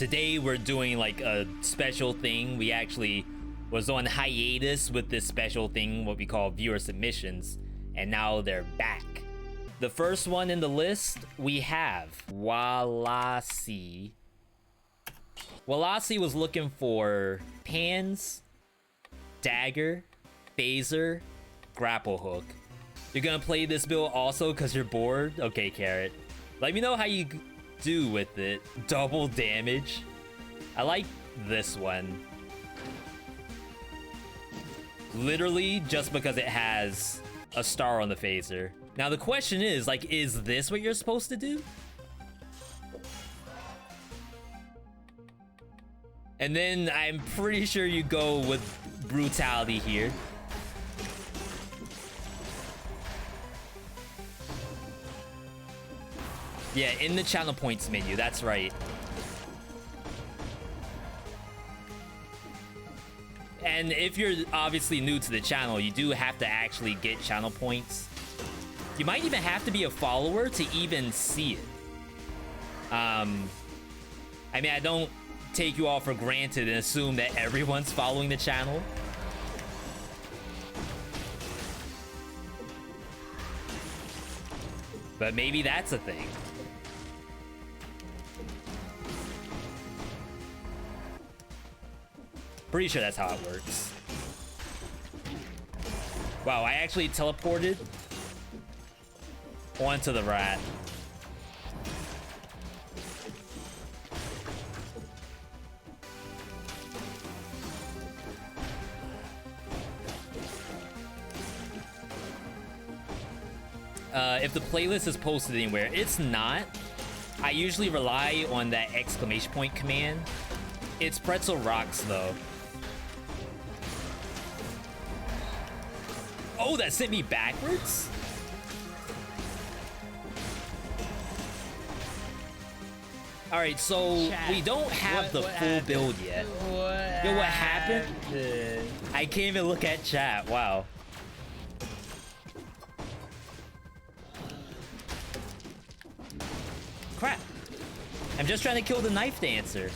Today we're doing like a special thing. We actually was on hiatus with this special thing, what we call viewer submissions, and now they're back. The first one in the list, we have Walasi. Walasi was looking for pans, dagger, phaser, grapple hook. You're gonna play this build also because you're bored? Okay, Carrot. Let me know how you do with it. Double damage. I like this one. Literally just because it has a star on the phaser. Now the question is, like, is this what you're supposed to do? And then I'm pretty sure you go with brutality here. Yeah, in the channel points menu, that's right. And if you're obviously new to the channel, you do have to actually get channel points. You might even have to be a follower to even see it. I mean, I don't take you all for granted and assume that everyone's following the channel. But maybe that's a thing. Pretty sure that's how it works. Wow, I actually teleported onto the rat. If the playlist is posted anywhere, it's not. I usually rely on that exclamation point command. It's Pretzel Rocks though. Oh, that sent me backwards? Alright, so chat, we don't have the full build yet. Yo, what happened? I can't even look at chat. Wow. Crap. I'm just trying to kill the knife dancer.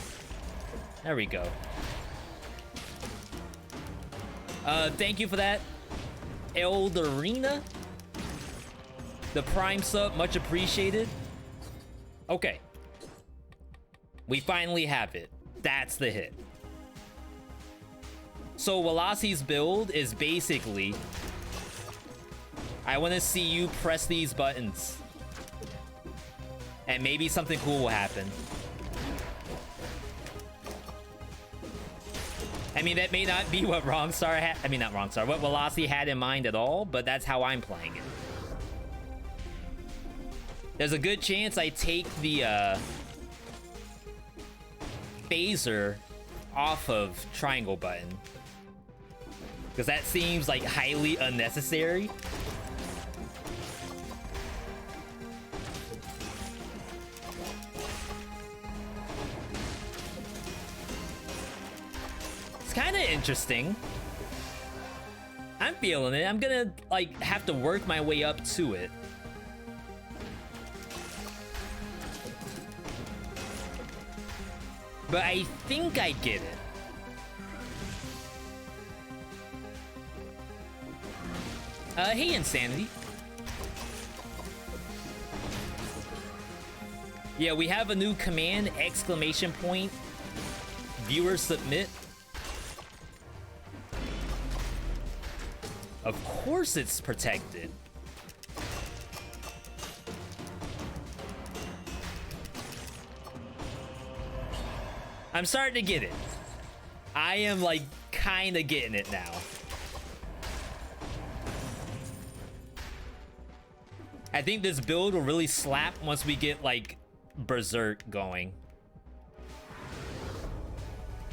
There we go. Thank you for that, Elderina. The Prime sub, much appreciated. Okay. We finally have it. That's the hit. So Walasi's build is basically, I want to see you press these buttons. And maybe something cool will happen. I mean, that may not be what Wrongstar had. I mean, not Wrongstar, what Walasi had in mind at all, but that's how I'm playing it. There's a good chance I take the phaser off of triangle button, because that seems like highly unnecessary. Kind of interesting. I'm feeling it. I'm gonna like have to work my way up to it. But I think I get it. Hey, Insanity. Yeah, we have a new command, exclamation point, viewer submit. Of course it's protected. I'm starting to get it. I am like kind of getting it now. I think this build will really slap once we get like Berserk going.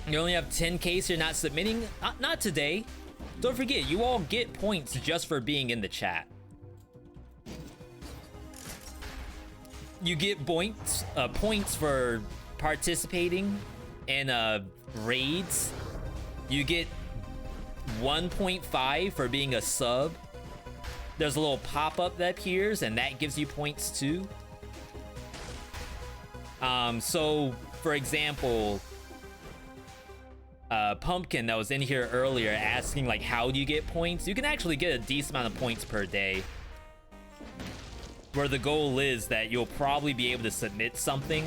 You only have 10k, so you're not submitting? Not today. Don't forget, you all get points just for being in the chat. You get points for participating in raids. You get 1.5 for being a sub. There's a little pop-up that appears, and that gives you points too. So for example, Pumpkin that was in here earlier asking like how do you get points, you can actually get a decent amount of points per day, where the goal is that you'll probably be able to submit something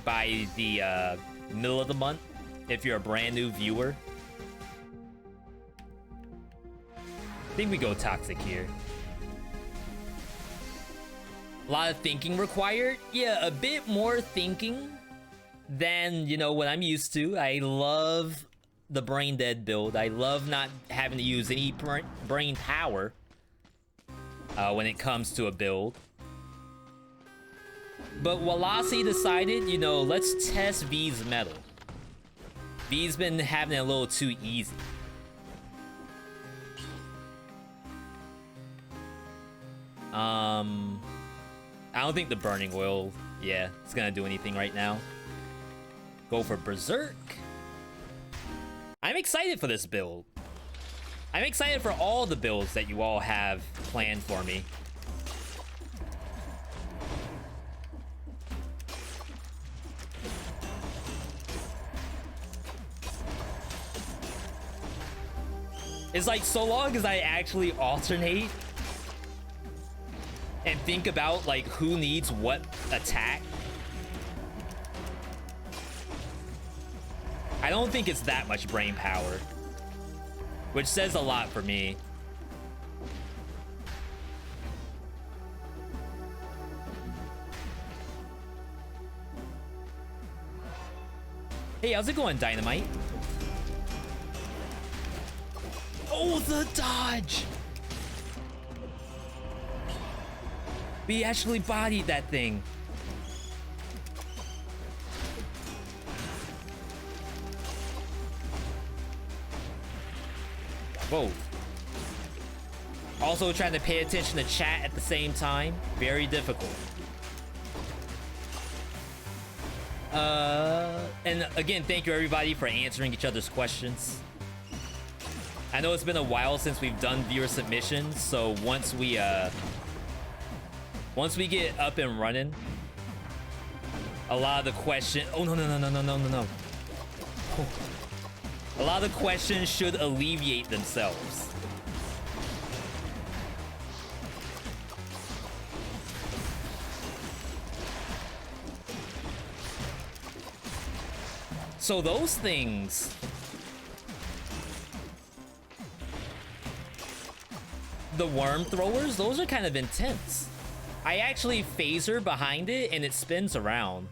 by the middle of the month if you're a brand new viewer. I think we go toxic here. A lot of thinking required. Yeah, a bit more thinking than, you know, what I'm used to. I love the brain dead build. I love not having to use any brain power when it comes to a build. But Walasi decided, you know, let's test V's metal. V's been having it a little too easy. I don't think the burning oil, yeah, it's gonna do anything right now. Go for Berserk. I'm excited for this build. I'm excited for all the builds that you all have planned for me. It's like, so long as I actually alternate and think about like who needs what attack, I don't think it's that much brain power, which says a lot for me. Hey, how's it going, Dynamite? Oh, the dodge! We actually bodied that thing. Whoa. Also trying to pay attention to chat at the same time. Very difficult. And again, thank you everybody for answering each other's questions. I know it's been a while since we've done viewer submissions, so once we get up and running, a lot of the questions... Oh, no. Oh. A lot of the questions should alleviate themselves. So those things... The worm throwers, those are kind of intense. I actually phaser behind it and it spins around.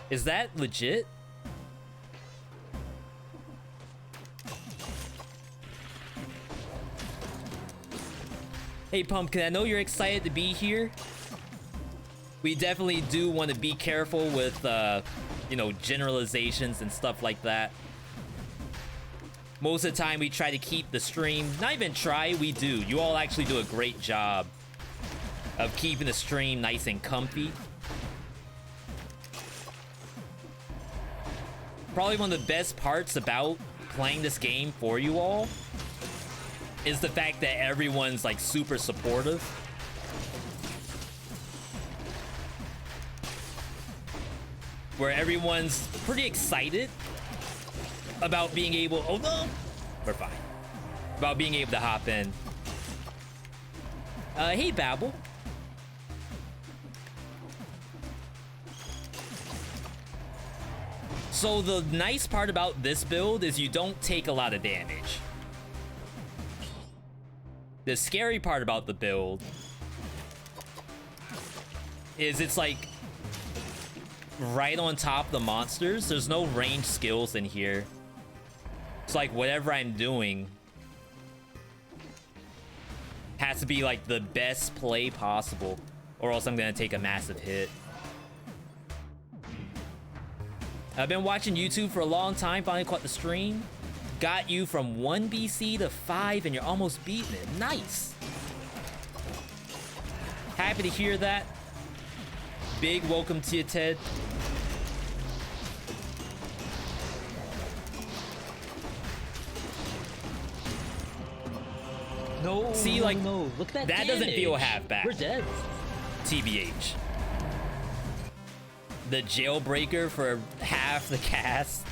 Is that legit? Hey Pumpkin, I know you're excited to be here. We definitely do want to be careful with, you know, generalizations and stuff like that. Most of the time we try to keep the stream, not even try, we do. You all actually do a great job of keeping the stream nice and comfy. Probably one of the best parts about playing this game for you all is the fact that everyone's like super supportive. Where everyone's pretty excited about being able... Oh no! We're fine. About being able to hop in. Hey Babel. So the nice part about this build is you don't take a lot of damage. The scary part about the build is it's like right on top of the monsters. There's no range skills in here. It's like whatever I'm doing has to be like the best play possible, or else I'm gonna take a massive hit. I've been watching YouTube for a long time, finally caught the stream. Got you from 1 BC to 5 and you're almost beating it. Nice. Happy to hear that. Big welcome to you, Ted. No, see, like, no. Look at that doesn't feel half bad. We're dead. TBH. The jailbreaker for half the cast.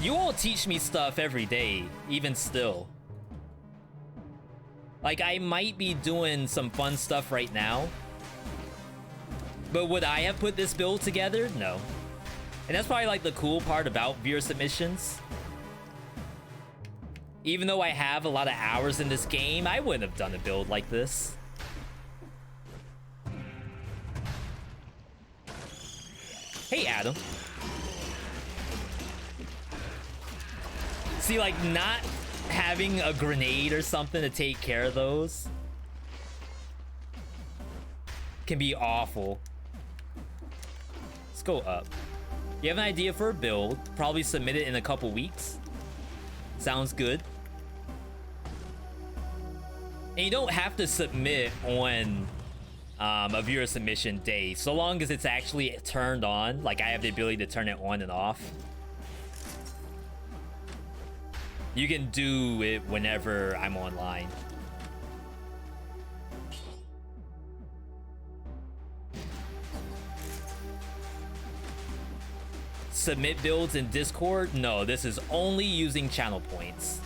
You all teach me stuff every day, even still. Like, I might be doing some fun stuff right now. But would I have put this build together? No. And that's probably like the cool part about viewer submissions. Even though I have a lot of hours in this game, I wouldn't have done a build like this. Hey, Adam. See, like, not having a grenade or something to take care of those can be awful. Let's go up. You have an idea for a build, probably submit it in a couple weeks. Sounds good. And you don't have to submit on a viewer submission day, so long as it's actually turned on. Like, I have the ability to turn it on and off. You can do it whenever I'm online. Submit builds in Discord? No, this is only using channel points.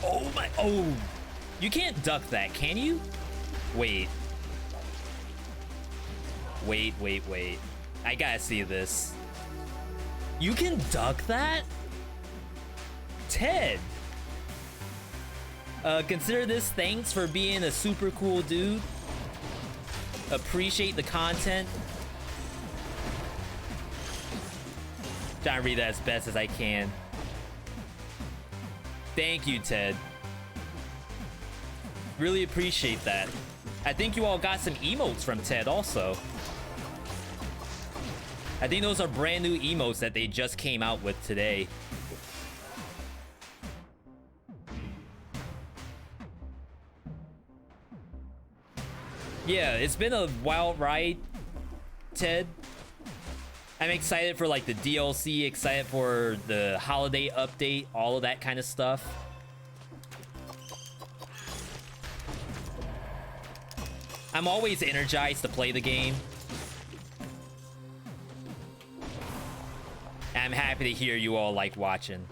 Oh my, oh, you can't duck that, can you? Wait. Wait. I gotta see this. You can duck that? Ted. Consider this thanks for being a super cool dude. Appreciate the content. Trying to read that as best as I can. Thank you, Ted. Really appreciate that. I think you all got some emotes from Ted also. I think those are brand new emotes that they just came out with today. Yeah, it's been a wild ride, Ted. I'm excited for like the DLC, excited for the holiday update, all of that kind of stuff. I'm always energized to play the game. I'm happy to hear you all like watching.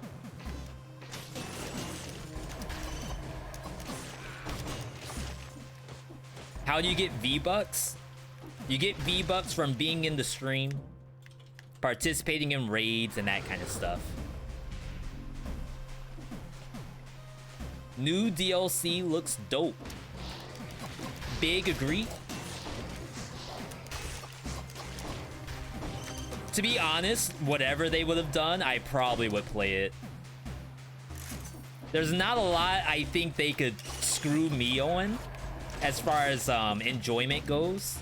How do you get V-Bucks? You get V-Bucks from being in the stream, participating in raids, and that kind of stuff. New DLC looks dope. Big agree. To be honest, whatever they would have done, I probably would play it. There's not a lot I think they could screw me on as far as enjoyment goes.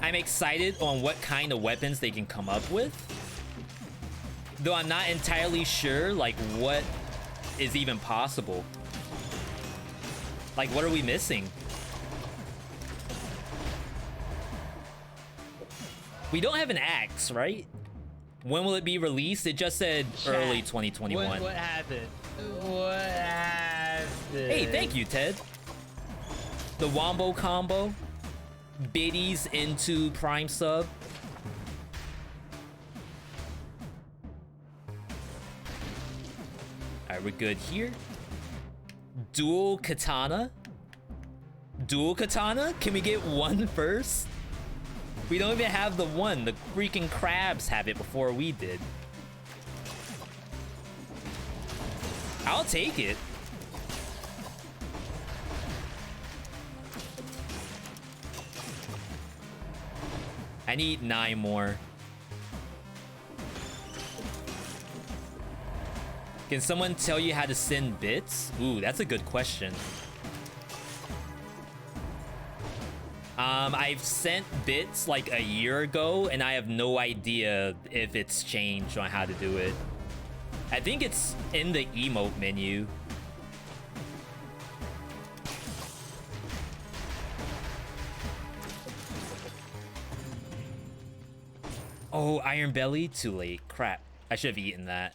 I'm excited on what kind of weapons they can come up with, though I'm not entirely sure like what is even possible. Like, what are we missing? We don't have an axe, right? When will it be released? It just said early 2021. What happened? What happened? Hey, thank you, Ted. The Wombo combo. Biddies into Prime sub. Alright, we're good here. Dual katana. Dual katana? Can we get one first? We don't even have the one. The freaking crabs have it before we did. I'll take it. I need 9 more. Can someone tell you how to send bits? Ooh, that's a good question. I've sent bits like a year ago, and I have no idea if it's changed on how to do it. I think it's in the emote menu. Oh, Iron Belly? Too late. Crap. I should have eaten that.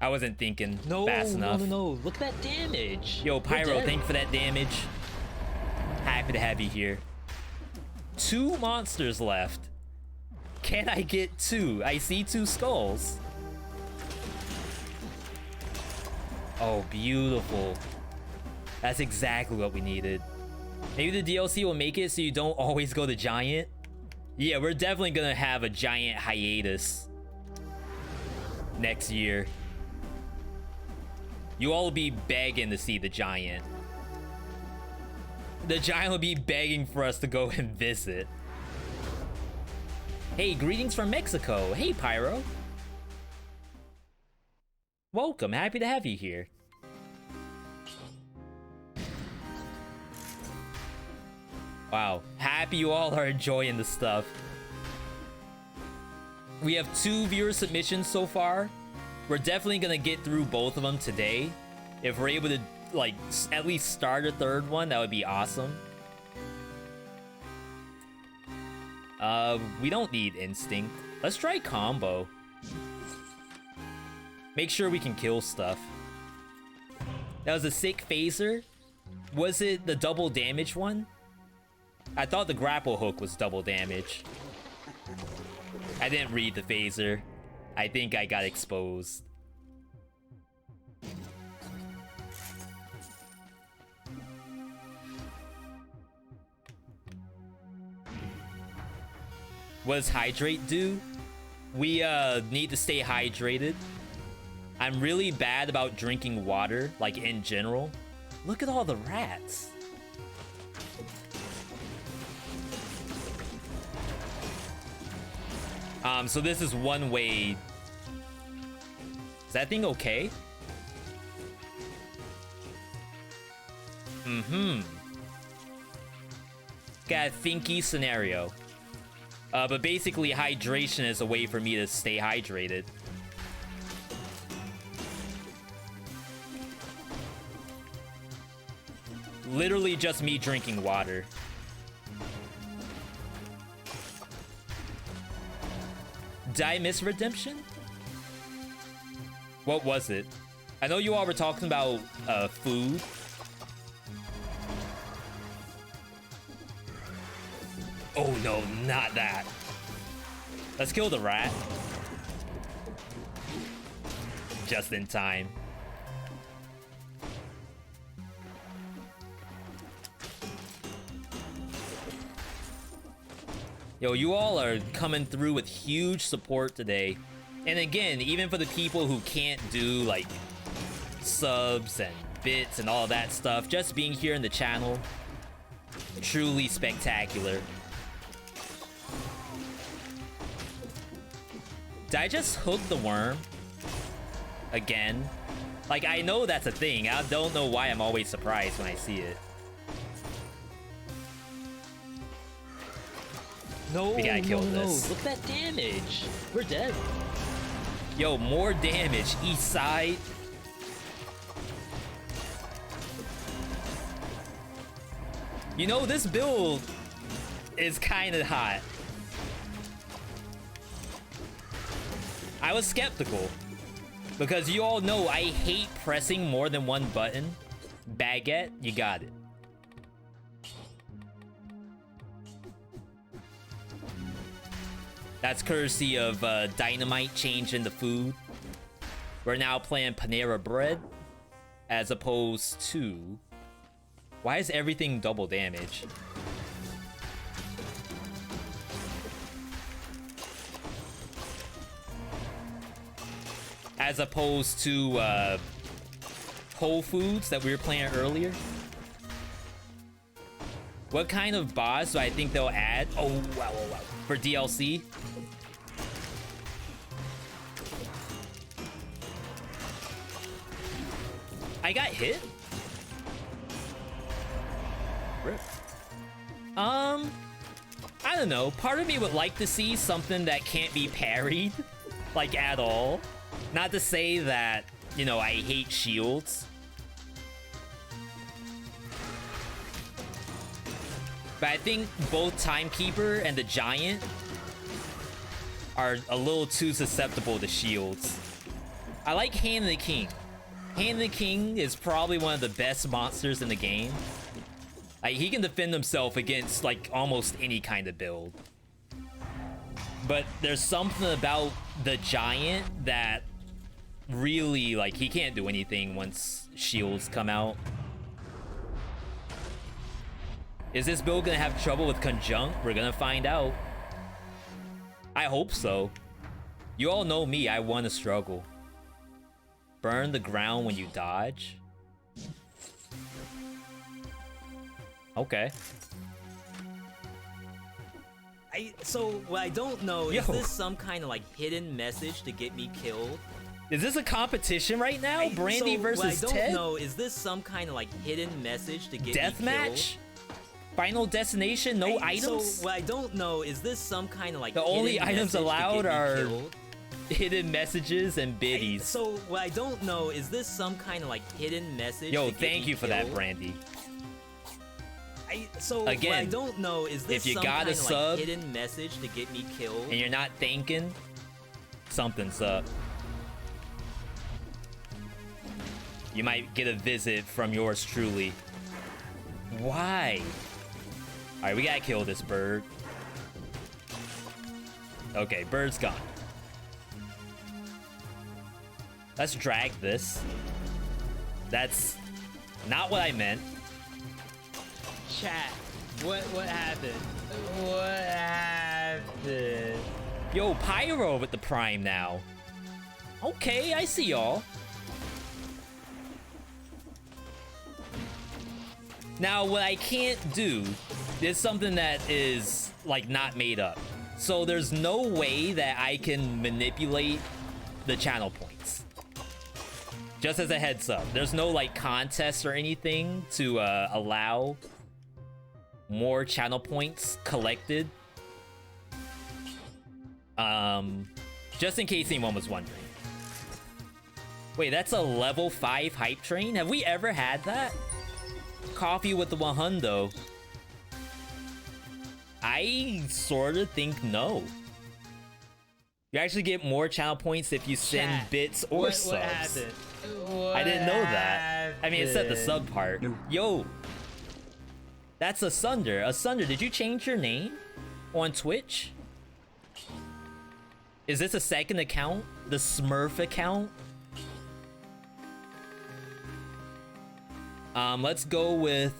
I wasn't thinking No, fast enough. no. Look at that damage. Yo, We're Pyro, dead. thank you for that damage. Happy to have you here. 2 monsters left. Can I get 2? I see 2 skulls. Oh, beautiful. That's exactly what we needed. Maybe the DLC will make it so you don't always go to giant. Yeah, we're definitely gonna have a giant hiatus next year. You all will be begging to see the giant. The giant will be begging for us to go and visit. Hey, greetings from Mexico. Hey, Pyro. Welcome. Happy to have you here. Wow. Happy you all are enjoying the stuff. We have 2 viewer submissions so far. We're definitely gonna get through both of them today. If we're able to, like, at least start a 3rd one, that would be awesome. We don't need instinct. Let's try combo. Make sure we can kill stuff. That was a sick phaser. Was it the double damage one? I thought the grapple hook was double damage. I didn't read the phaser. I think I got exposed. What does hydrate do? We need to stay hydrated. I'm really bad about drinking water, like in general. Look at all the rats. So this is one way. Is that thing okay? Got a thinky scenario. But basically hydration is a way for me to stay hydrated. Literally just me drinking water. Did I miss redemption? What was it? I know you all were talking about food. Oh no, not that. Let's kill the rat. Just in time. Yo, you all are coming through with huge support today. And again, even for the people who can't do like subs and bits and all that stuff, just being here in the channel, truly spectacular. Did I just hook the worm? Again? Like, I know that's a thing. I don't know why I'm always surprised when I see it. No, We gotta kill no. this. Look at that damage. We're dead. Yo, more damage. East side. You know, this build is kind of hot. I was skeptical. Because you all know I hate pressing more than one button. Baguette, you got it. That's courtesy of Dynamite changing the food. We're now playing Panera Bread as opposed to... Why is everything double damage? As opposed to Whole Foods that we were playing earlier. What kind of boss do I think they'll add? Oh, wow. For DLC? I got hit? Rip. I don't know. Part of me would like to see something that can't be parried. Like, at all. Not to say that, you know, I hate shields. But I think both Timekeeper and the Giant are a little too susceptible to shields. I like Hand the King. Hand the King is probably one of the best monsters in the game. Like, he can defend himself against like almost any kind of build. But there's something about the giant that really, like, he can't do anything once shields come out. Is this build gonna have trouble with conjunct? We're gonna find out. I hope so. You all know me, I want to struggle. Burn the ground when you dodge. Okay. So what I don't know, Yo. is this some kind of like hidden message to get me killed? Is this a competition right now? Brandy versus what I Ted? don't know, is this some kind of like hidden message to get me killed? Deathmatch? Final destination? No items? So what I don't know, is this some kind of like The only hidden items message to allowed get me are killed? hidden messages and biddies. So what I don't know, is this some kind of like hidden message Yo, to get thank me you for that, killed? Brandy. So Again, what I don't know, is this if you some got kind a of sub like hidden message to get me killed? and you're not thinking, something's up. You might get a visit from yours truly. Why? Alright, we gotta kill this bird. Okay, bird's gone. Let's drag this. That's not what I meant. Chat. What happened? What happened? Yo, Pyro with the Prime now. Okay, I see y'all. Now, what I can't do is something that is, like, not made up. So there's no way that I can manipulate the channel points. Just as a heads up, there's no, like, contest or anything to allow more channel points collected. Just in case anyone was wondering. Wait, that's a level 5 hype train? Have we ever had that? Coffee with the Wahundo. I sort of think no. You actually get more channel points if you send Chat. bits or subs. What happened? I didn't know that. I mean, it said the sub part. No. Yo, that's Asunder. Asunder, did you change your name on Twitch? Is this a second account? The Smurf account? Let's go with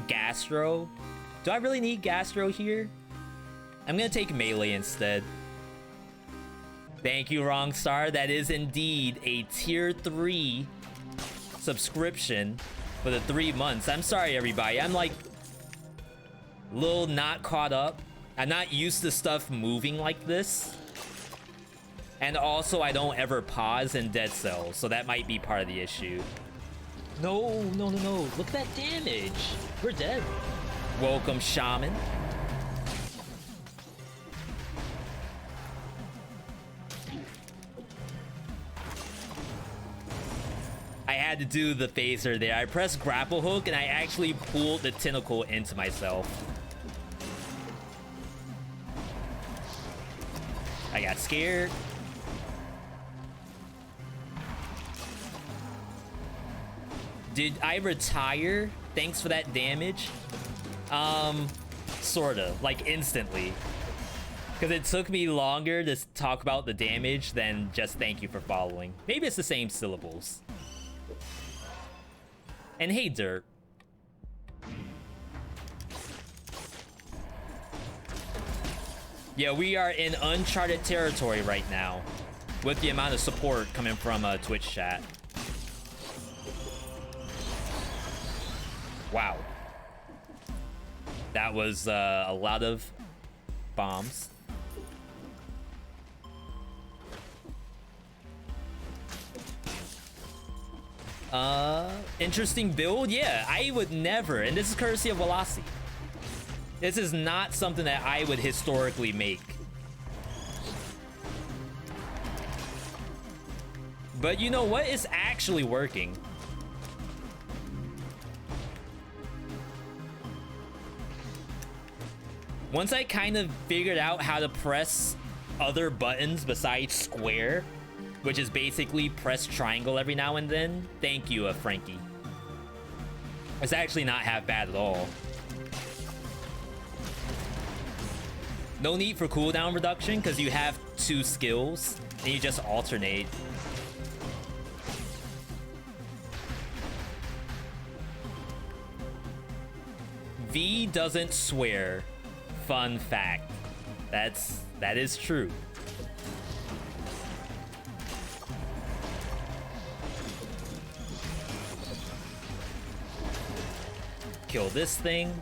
Gastro. Do I really need Gastro here? I'm gonna take Melee instead. Thank you, Wrongstar. That is indeed a tier 3 subscription for the 3 months. I'm sorry, everybody. I'm like a little not caught up. I'm not used to stuff moving like this. And also, I don't ever pause in Dead Cells, so that might be part of the issue. No. Look at that damage. We're dead. Welcome, Shaman. I had to do the phaser there. I pressed grapple hook and I actually pulled the tentacle into myself. I got scared. Did I retire? Thanks for that damage. Sorta, like instantly. Because it took me longer to talk about the damage than just thank you for following. Maybe it's the same syllables. And hey, Dirt. Yeah, we are in uncharted territory right now with the amount of support coming from Twitch chat. Wow. That was a lot of bombs. Interesting build? Yeah, I would never, and this is courtesy of Walasi. This is not something that I would historically make. But you know what? It's actually working. Once I kind of figured out how to press other buttons besides square, which is basically press triangle every now and then. Thank you, Frankie. It's actually not half bad at all. No need for cooldown reduction because you have 2 skills and you just alternate. V doesn't swear. Fun fact. That is true. Kill this thing.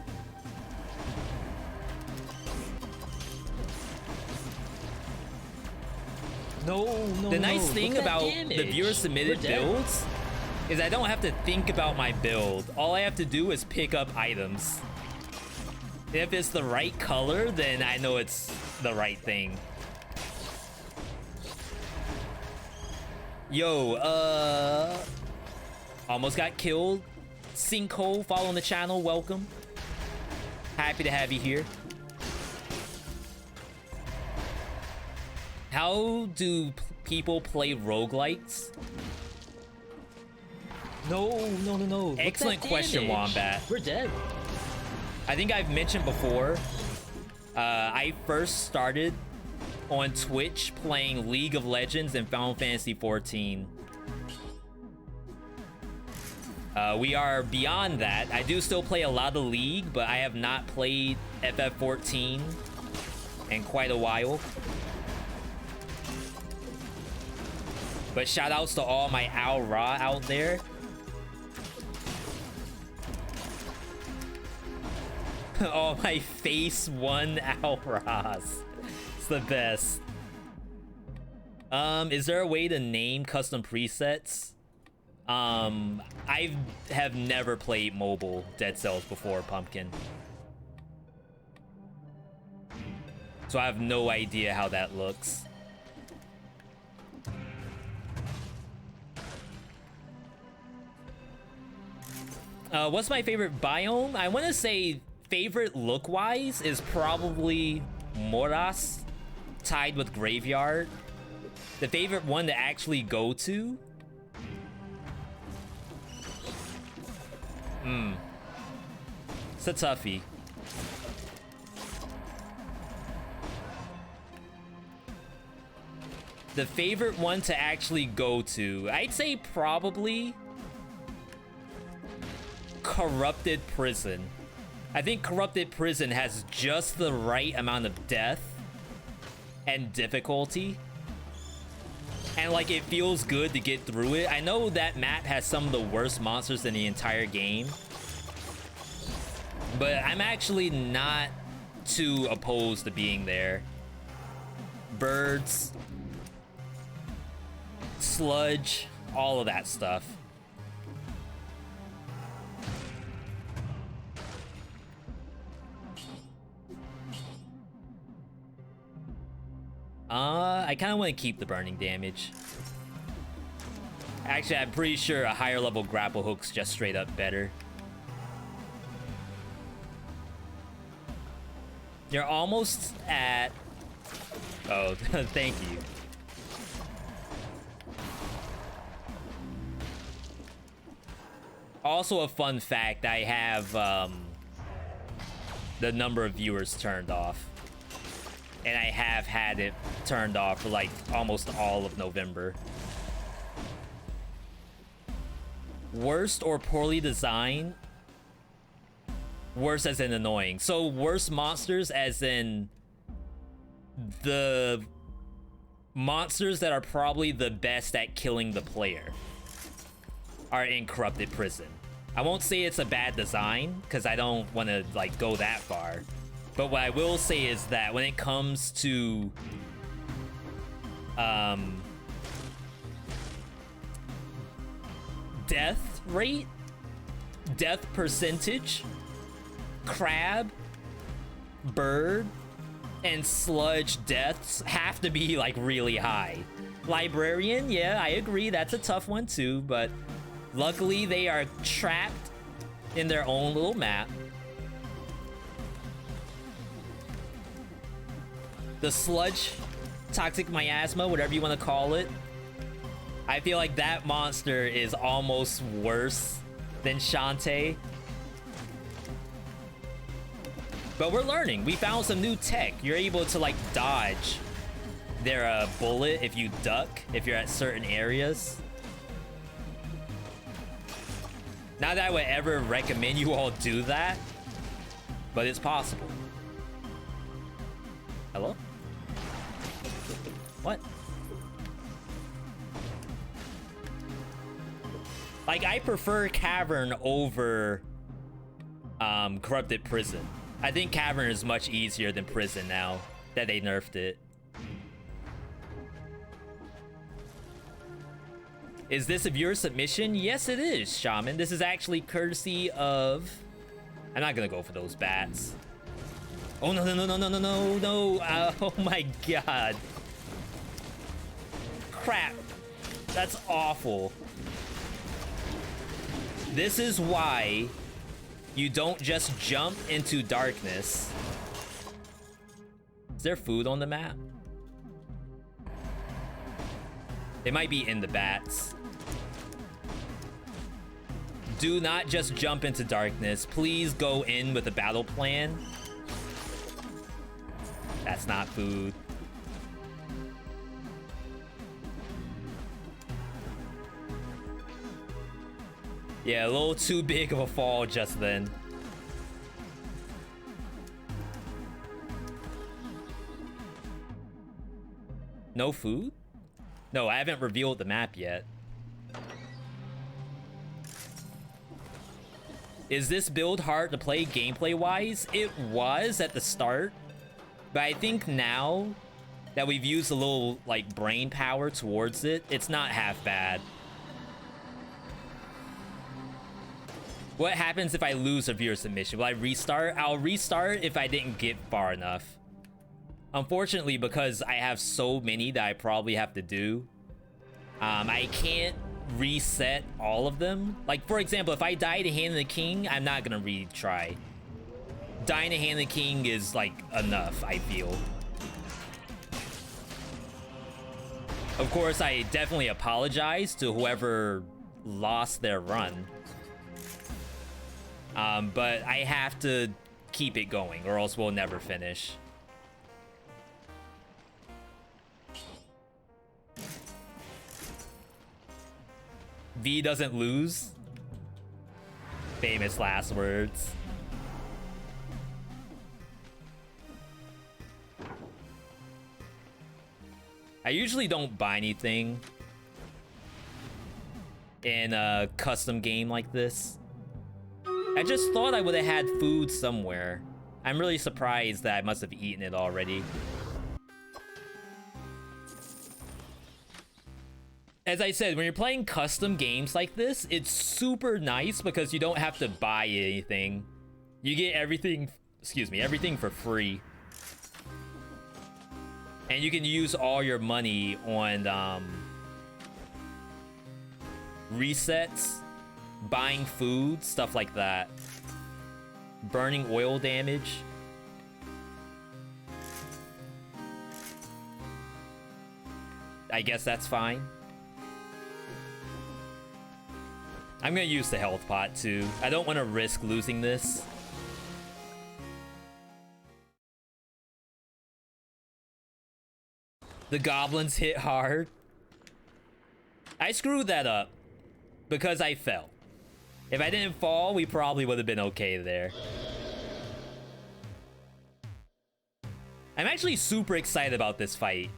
No, The nice thing about the viewer submitted builds is I don't have to think about my build. All I have to do is pick up items. If it's the right color, then I know it's the right thing. Yo, almost got killed. Sinkhole, following the channel, welcome. Happy to have you here. How do people play roguelikes? No. Excellent question, Wombat. We're dead. I think I've mentioned before, I first started on Twitch playing League of Legends and Final Fantasy XIV. We are beyond that. I do still play a lot of League, but I have not played FF14 in quite a while. But shout outs to all my Al Ra out there. Oh, my face 1 Al Ras. It's the best. Is there a way to name custom presets? I have never played mobile Dead Cells before, Pumpkin. So I have no idea how that looks. What's my favorite biome? I want to say favorite look-wise is probably Moras tied with Graveyard. The favorite one to actually go to? It's a toughie. The favorite one to actually go to, I'd say probably Corrupted Prison. I think Corrupted Prison has just the right amount of death and difficulty. And like, it feels good to get through it. I know that map has some of the worst monsters in the entire game, but I'm actually not too opposed to being there. Birds, sludge, all of that stuff. I kind of want to keep the burning damage. Actually, I'm pretty sure a higher level grapple hook's just straight up better. You're almost at... Oh, thank you. Also a fun fact, I have the number of viewers turned off. And I have had it turned off for like almost all of November. Worst or poorly designed? Worst as in annoying. So worst monsters as in the monsters that are probably the best at killing the player are in Corrupted Prison. I won't say it's a bad design because I don't want to like go that far. But what I will say is that when it comes to death rate, death percentage, crab, bird, and sludge deaths have to be like really high. Librarian, yeah, I agree, that's a tough one too, but luckily they are trapped in their own little map. The sludge, toxic miasma, whatever you want to call it, I feel like that monster is almost worse than Shantae. But we're learning. We found some new tech. You're able to like dodge their bullet if you duck, if you're at certain areas. Not that I would ever recommend you all do that, but it's possible. Hello? What? Like, I prefer Cavern over Corrupted Prison. I think Cavern is much easier than Prison now that they nerfed it. Is this a viewer submission? Yes, it is, Shaman. This is actually courtesy of... I'm not gonna go for those bats. Oh, no, no, no, no, no, no, no, no. Oh my god. Crap. That's awful. This is why you don't just jump into darkness. Is there food on the map? It might be in the bats. Do not just jump into darkness. Please go in with a battle plan. That's not food. Yeah, a little too big of a fall just then. No food? No, I haven't revealed the map yet. Is this build hard to play gameplay-wise? It was at the start, but I think now that we've used a little, like, brain power towards it, it's not half bad. What happens if I lose a viewer submission? Will I restart? I'll restart if I didn't get far enough. Unfortunately, because I have so many that I probably have to do, I can't reset all of them. Like, for example, if I die to Hand of the King, I'm not gonna retry. Dying to Hand of the King is, like, enough, I feel. Of course, I definitely apologize to whoever lost their run. But I have to keep it going, or else we'll never finish. V doesn't lose. Famous last words. I usually don't buy anything in a custom game like this. I just thought I would have had food somewhere. I'm really surprised that I must have eaten it already. As I said, when you're playing custom games like this, it's super nice because you don't have to buy anything. You get everything, excuse me, everything for free. And you can use all your money on resets, buying food, stuff like that. Burning oil damage. I guess that's fine. I'm gonna use the health pot too. I don't want to risk losing this. The goblins hit hard. I screwed that up because I fell. If I didn't fall, we probably would have been okay there. I'm actually super excited about this fight.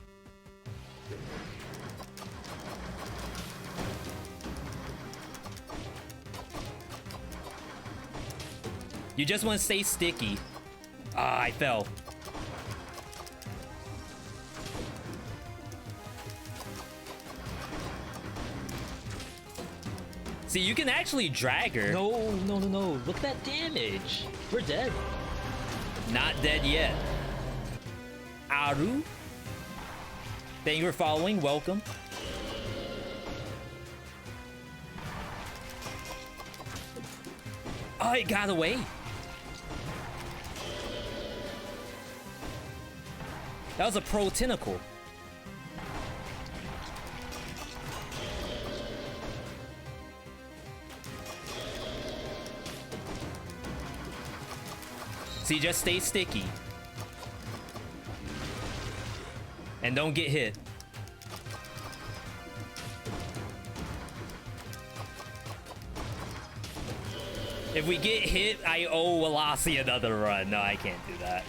You just want to stay sticky. Ah, I fell. See, you can actually drag her. No, no, no, no. Look at that damage. We're dead. Not dead yet. Aru. Thank you for following. Welcome. Oh, it got away. That was a pro tentacle. See, just stay sticky. And don't get hit. If we get hit, I owe Walasi another run. No, I can't do that.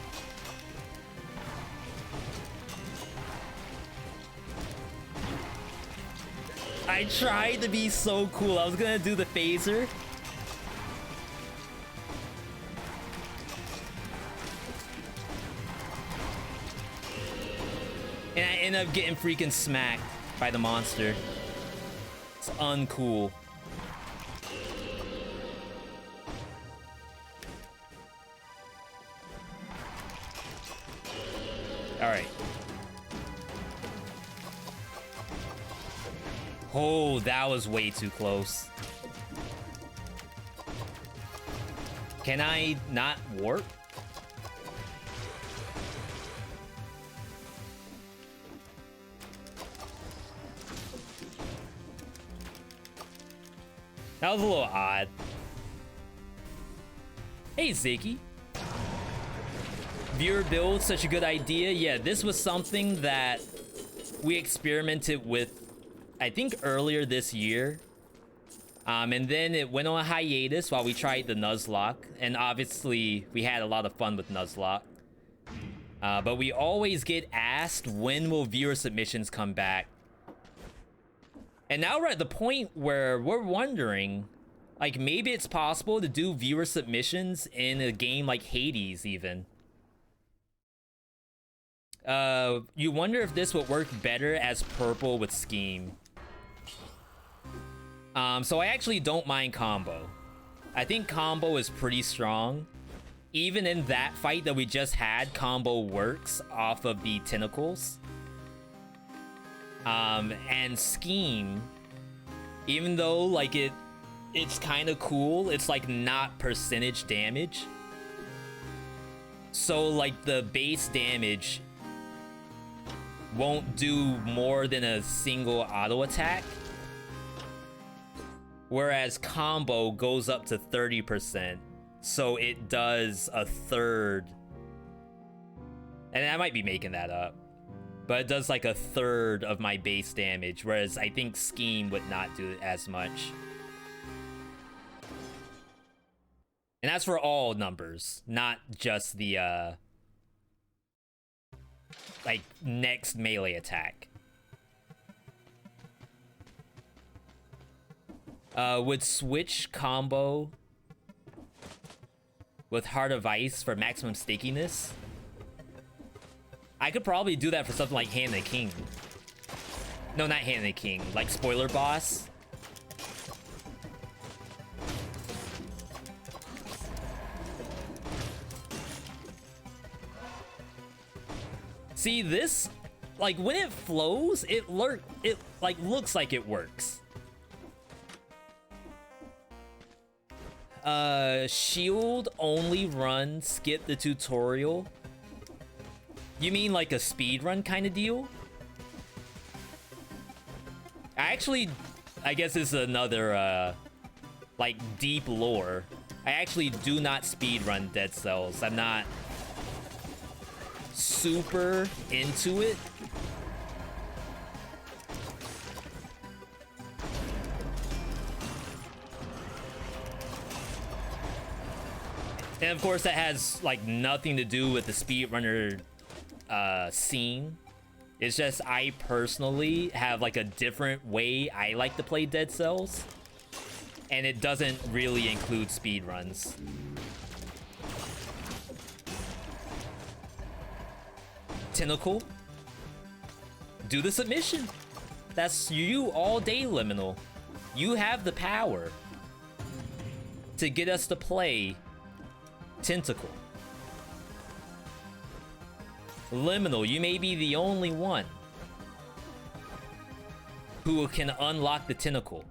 I tried to be so cool. I was gonna do the phaser. And I end up getting freaking smacked by the monster. It's uncool. All right. Oh, that was way too close. Can I not warp? That was a little odd. Hey, Ziggy. Viewer build, such a good idea. Yeah, this was something that we experimented with, I think, earlier this year. And then it went on a hiatus while we tried the Nuzlocke. And obviously, we had a lot of fun with Nuzlocke. But we always get asked, when will viewer submissions come back? And now we're at the point where we're wondering, like, maybe it's possible to do viewer submissions in a game like Hades, even. You wonder if this would work better as purple with Scheme. So I actually don't mind combo. I think combo is pretty strong. Even in that fight that we just had, combo works off of the tentacles. And Scheme, even though like it's kind of cool, it's like not percentage damage. So like the base damage won't do more than a single auto attack, whereas combo goes up to 30%, so it does a third. And I might be making that up, but it does like a third of my base damage, whereas I think Scheme would not do it as much. And that's for all numbers, not just the like next melee attack. Would switch combo with Heart of Ice for maximum stickiness? I could probably do that for something like Hand of the King. No, not Hand of the King, like Spoiler Boss. See, this, like, when it flows, it like looks like it works. Shield only run, skip the tutorial. You mean like a speed run kind of deal? I guess this is another like deep lore. I actually do not speed run Dead Cells. I'm not super into it. And of course that has like nothing to do with the speedrunner scene. It's just I personally have like a different way I like to play Dead Cells, and it doesn't really include speedruns. Tentacle, do the submission. That's you all day, Liminal. You have the power to get us to play Tentacle. Liminal, you may be the only one who can unlock the Tentacle.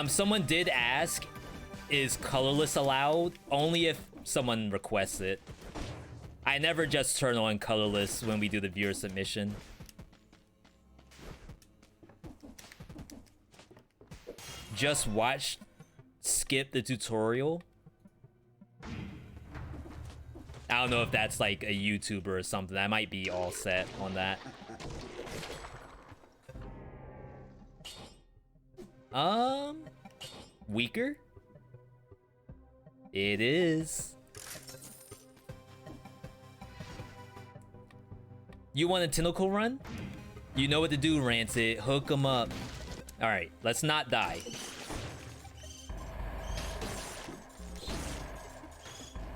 Someone did ask, is colorless allowed? Only if someone requests it. I never just turn on colorless when we do the viewer submission. just watch, skip the tutorial. I don't know if that's like a YouTuber or something. I might be all set on that. Weaker? It is. You want a tentacle run? You know what to do, Rancid. Hook them up. Alright, let's not die.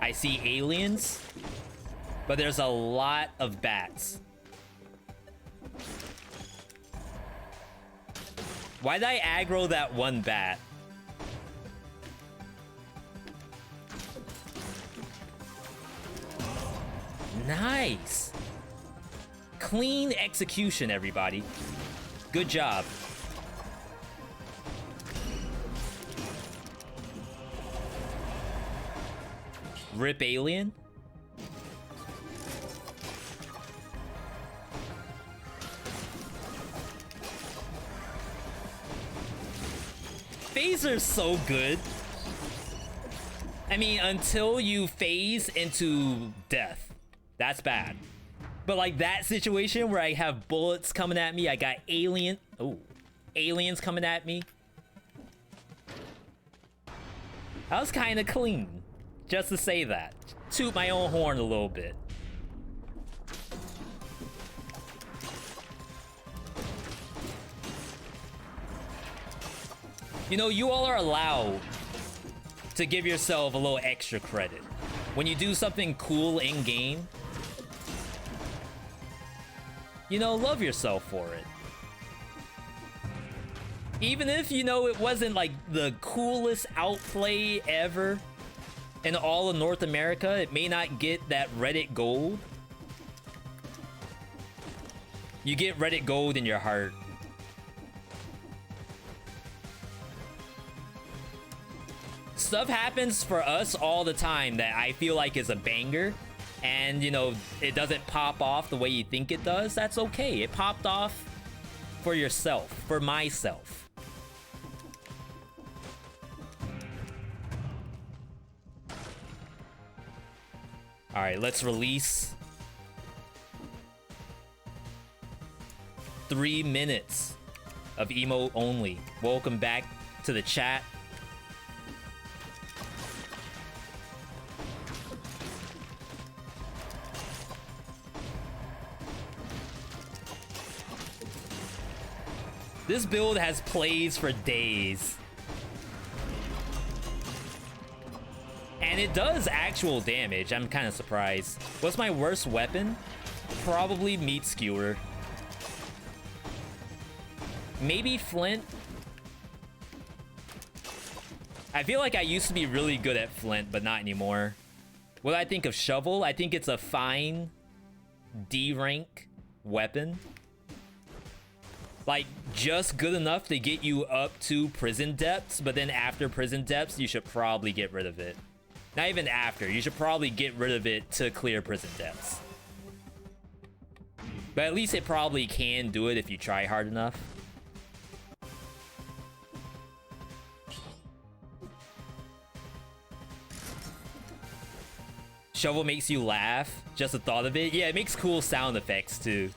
I see aliens, but there's a lot of bats. Why did I aggro that one bat? Nice. Clean execution, everybody. Good job. Rip alien. Phaser's so good. I mean, until you phase into death. That's bad. But like that situation where I have bullets coming at me, I got aliens coming at me. That was kind of clean. Just to say that. Toot my own horn a little bit. You know, you all are allowed to give yourself a little extra credit. When you do something cool in-game, you know, love yourself for it. Even if, you know, it wasn't like the coolest outplay ever in all of North America, it may not get that Reddit gold. You get Reddit gold in your heart. Stuff happens for us all the time that I feel like is a banger, and you know, it doesn't pop off the way you think it does. That's okay. It popped off for yourself, for myself. All right, let's release 3 minutes of emote only. Welcome back to the chat. This build has plays for days. And it does actual damage. I'm kind of surprised. What's my worst weapon? Probably meat skewer. Maybe flint. I feel like I used to be really good at flint, but not anymore. What do I think of shovel? I think it's a fine D rank weapon. Like, just good enough to get you up to prison depths, but then after prison depths, you should probably get rid of it. Not even after, you should probably get rid of it to clear prison depths. But at least it probably can do it if you try hard enough. Shovel makes you laugh, just the thought of it. Yeah, it makes cool sound effects too.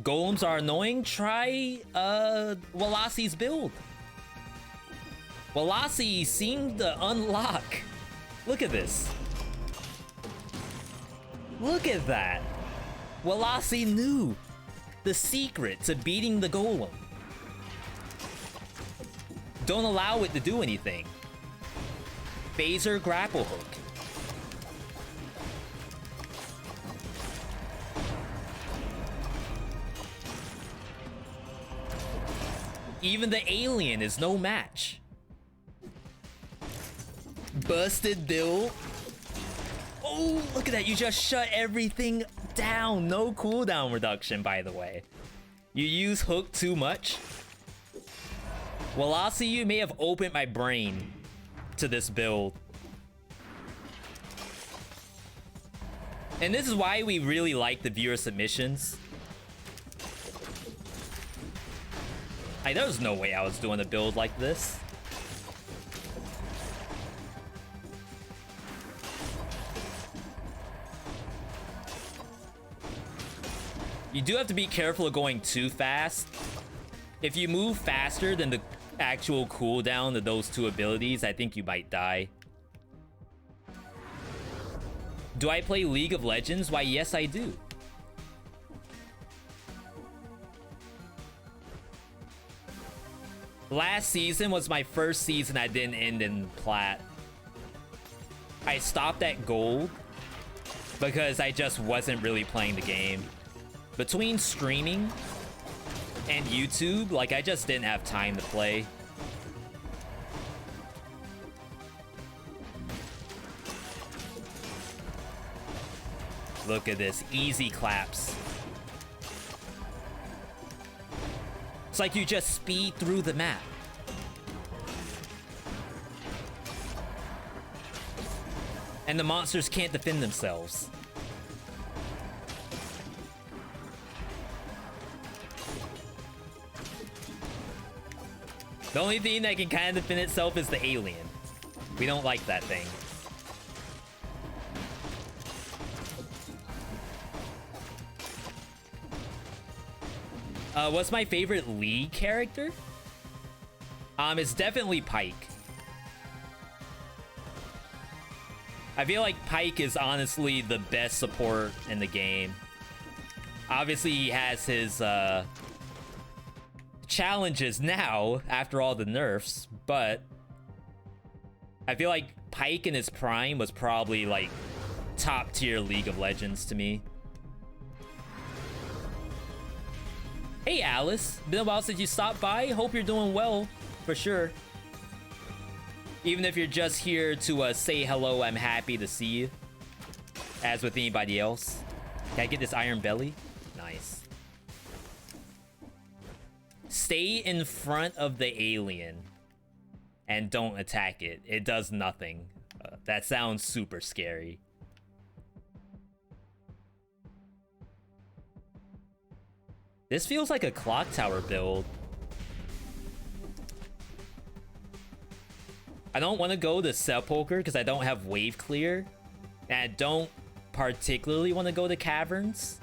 Golems are annoying. Try Walassi's build. Walassi seemed to unlock. Look at this. Look at that. Walassi knew the secret to beating the golem. Don't allow it to do anything. Phaser grapple hook. Even the alien is no match. Busted build. Oh, look at that. You just shut everything down. No cooldown reduction, by the way. You use hook too much. Walassi, you may have opened my brain to this build. And this is why we really like the viewer submissions. There was no way I was doing a build like this. You do have to be careful of going too fast. If you move faster than the actual cooldown of those two abilities, I think you might die. Do I play League of Legends? Why, yes, I do. Last season was my first season I didn't end in plat. I stopped at gold because I just wasn't really playing the game. Between streaming and YouTube, like, I just didn't have time to play. Look at this, easy claps. It's like you just speed through the map. And the monsters can't defend themselves. The only thing that can kind of defend itself is the alien. We don't like that thing. What's my favorite League character? It's definitely Pike. I feel like Pike is honestly the best support in the game. Obviously, he has his challenges now after all the nerfs, but I feel like Pike in his prime was probably like top tier League of Legends to me. Hey Alice, been a while since you stopped by. Hope you're doing well, for sure. Even if you're just here to say hello, I'm happy to see you. As with anybody else. Can I get this iron belly? Nice. Stay in front of the alien and don't attack it. It does nothing. That sounds super scary. This feels like a clock tower build. I don't want to go to Sepulcher because I don't have wave clear. And I don't particularly want to go to Caverns.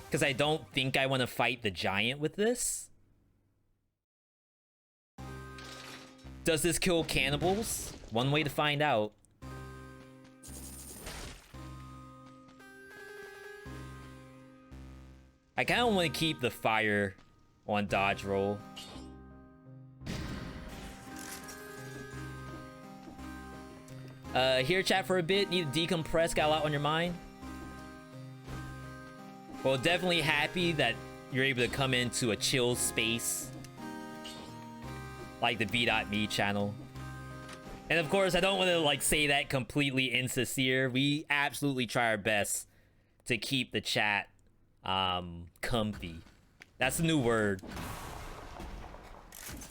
Because I don't think I want to fight the giant with this. Does this kill cannibals? One way to find out. I kind of want to keep the fire on dodge roll. Here chat for a bit, need to decompress, got a lot on your mind. Well, definitely happy that you're able to come into a chill space like the Veedotme channel. And of course, I don't want to like say that completely insincere. We absolutely try our best to keep the chat comfy. That's the new word.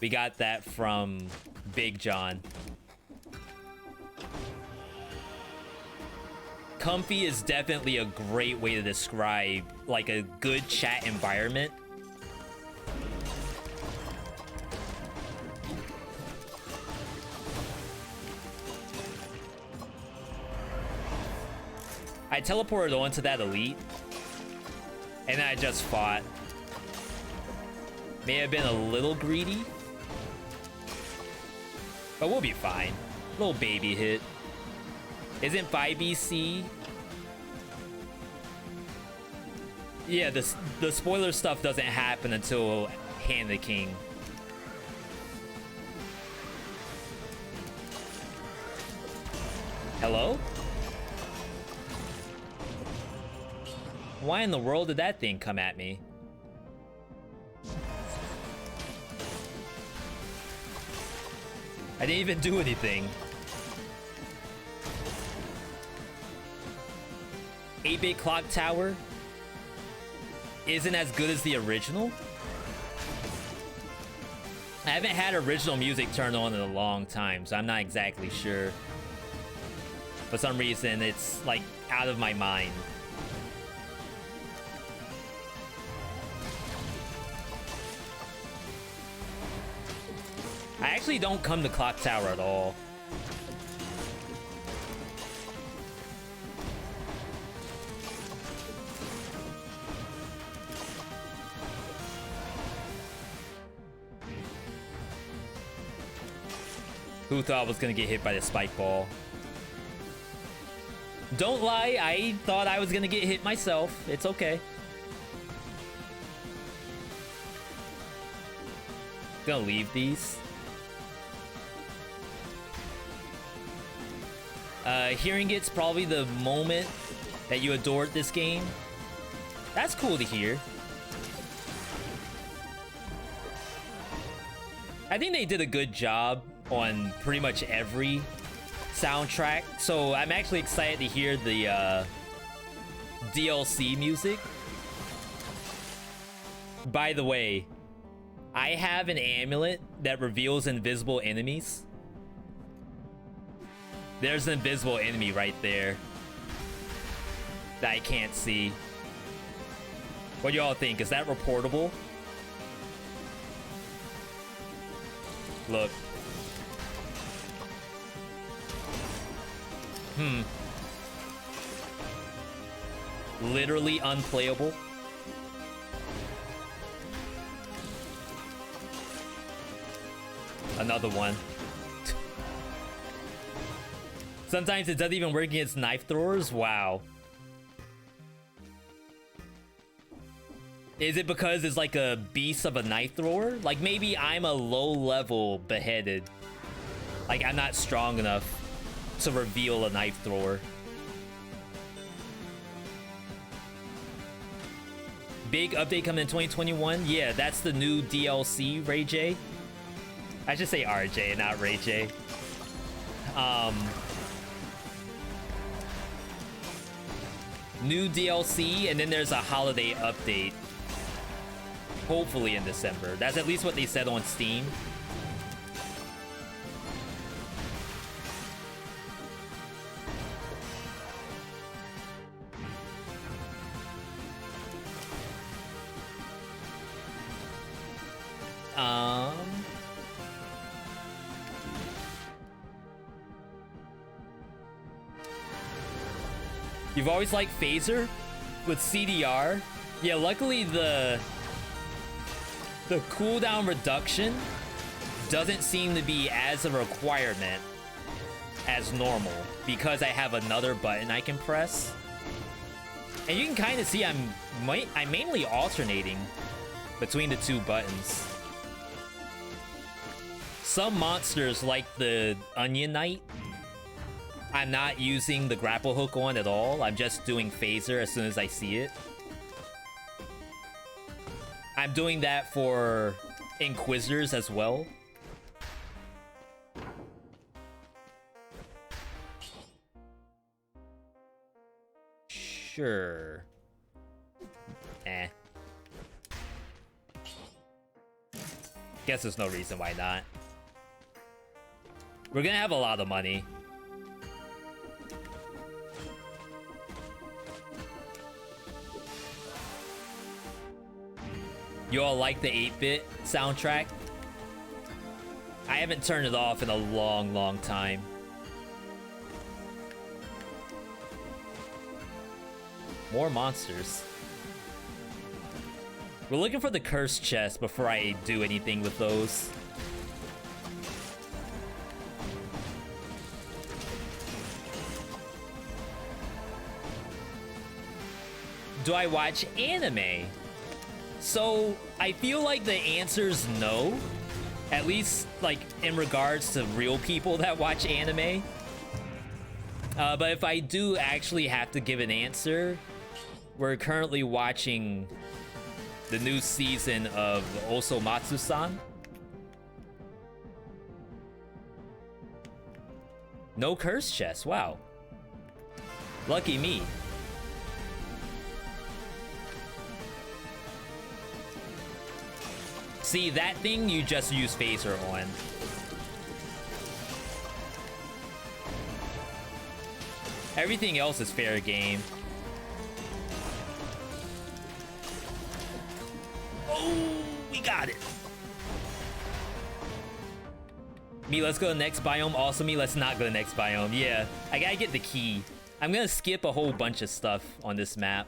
We got that from Big John. Comfy is definitely a great way to describe like a good chat environment. I teleported onto that elite and then I just fought. May have been a little greedy, but we'll be fine. Little baby hit. Isn't 5BC? Yeah, the spoiler stuff doesn't happen until Hand the King. Hello? Why in the world did that thing come at me? I didn't even do anything. 8-bit clock tower isn't as good as the original. I haven't had original music turned on in a long time, so I'm not exactly sure. For some reason, it's like out of my mind. I actually don't come to Clock Tower at all. Who thought I was gonna get hit by the spike ball? Don't lie, I thought I was gonna get hit myself. It's okay. Gonna leave these. Hearing it's probably the moment that you adored this game. That's cool to hear. I think they did a good job on pretty much every soundtrack, so I'm actually excited to hear the DLC music. By the way, I have an amulet that reveals invisible enemies. There's an invisible enemy right there that I can't see. What do y'all think? Is that reportable? Look. Literally unplayable. Another one. Sometimes it doesn't even work against knife throwers. Wow. Is it because it's like a beast of a knife thrower? Like maybe I'm a low level beheaded. Like I'm not strong enough to reveal a knife thrower. Big update coming in 2021. Yeah, that's the new DLC, Ray J. I should say RJ, not Ray J. New DLC, and then there's a holiday update. Hopefully in December. That's at least what they said on Steam. You've always liked Phaser with CDR? Yeah, luckily the cooldown reduction doesn't seem to be as a requirement as normal because I have another button I can press. And you can kind of see I'm mainly alternating between the two buttons. Some monsters like the Onion Knight, I'm not using the grapple hook on at all. I'm just doing Phaser as soon as I see it. I'm doing that for Inquisitors as well. Sure. Guess there's no reason why not. We're gonna have a lot of money. You all like the 8-bit soundtrack? I haven't turned it off in a long, long time. More monsters. We're looking for the cursed chest before I do anything with those. Do I watch anime? So, I feel like the answer's no. At least, like, in regards to real people that watch anime. But if I do actually have to give an answer, we're currently watching the new season of Osomatsu-san. No curse chest, wow. Lucky me. See, that thing you just use Phaser on. Everything else is fair game. Oh, we got it. Me, let's go to the next biome. Also, me, let's not go to the next biome. Yeah, I gotta get the key. I'm gonna skip a whole bunch of stuff on this map.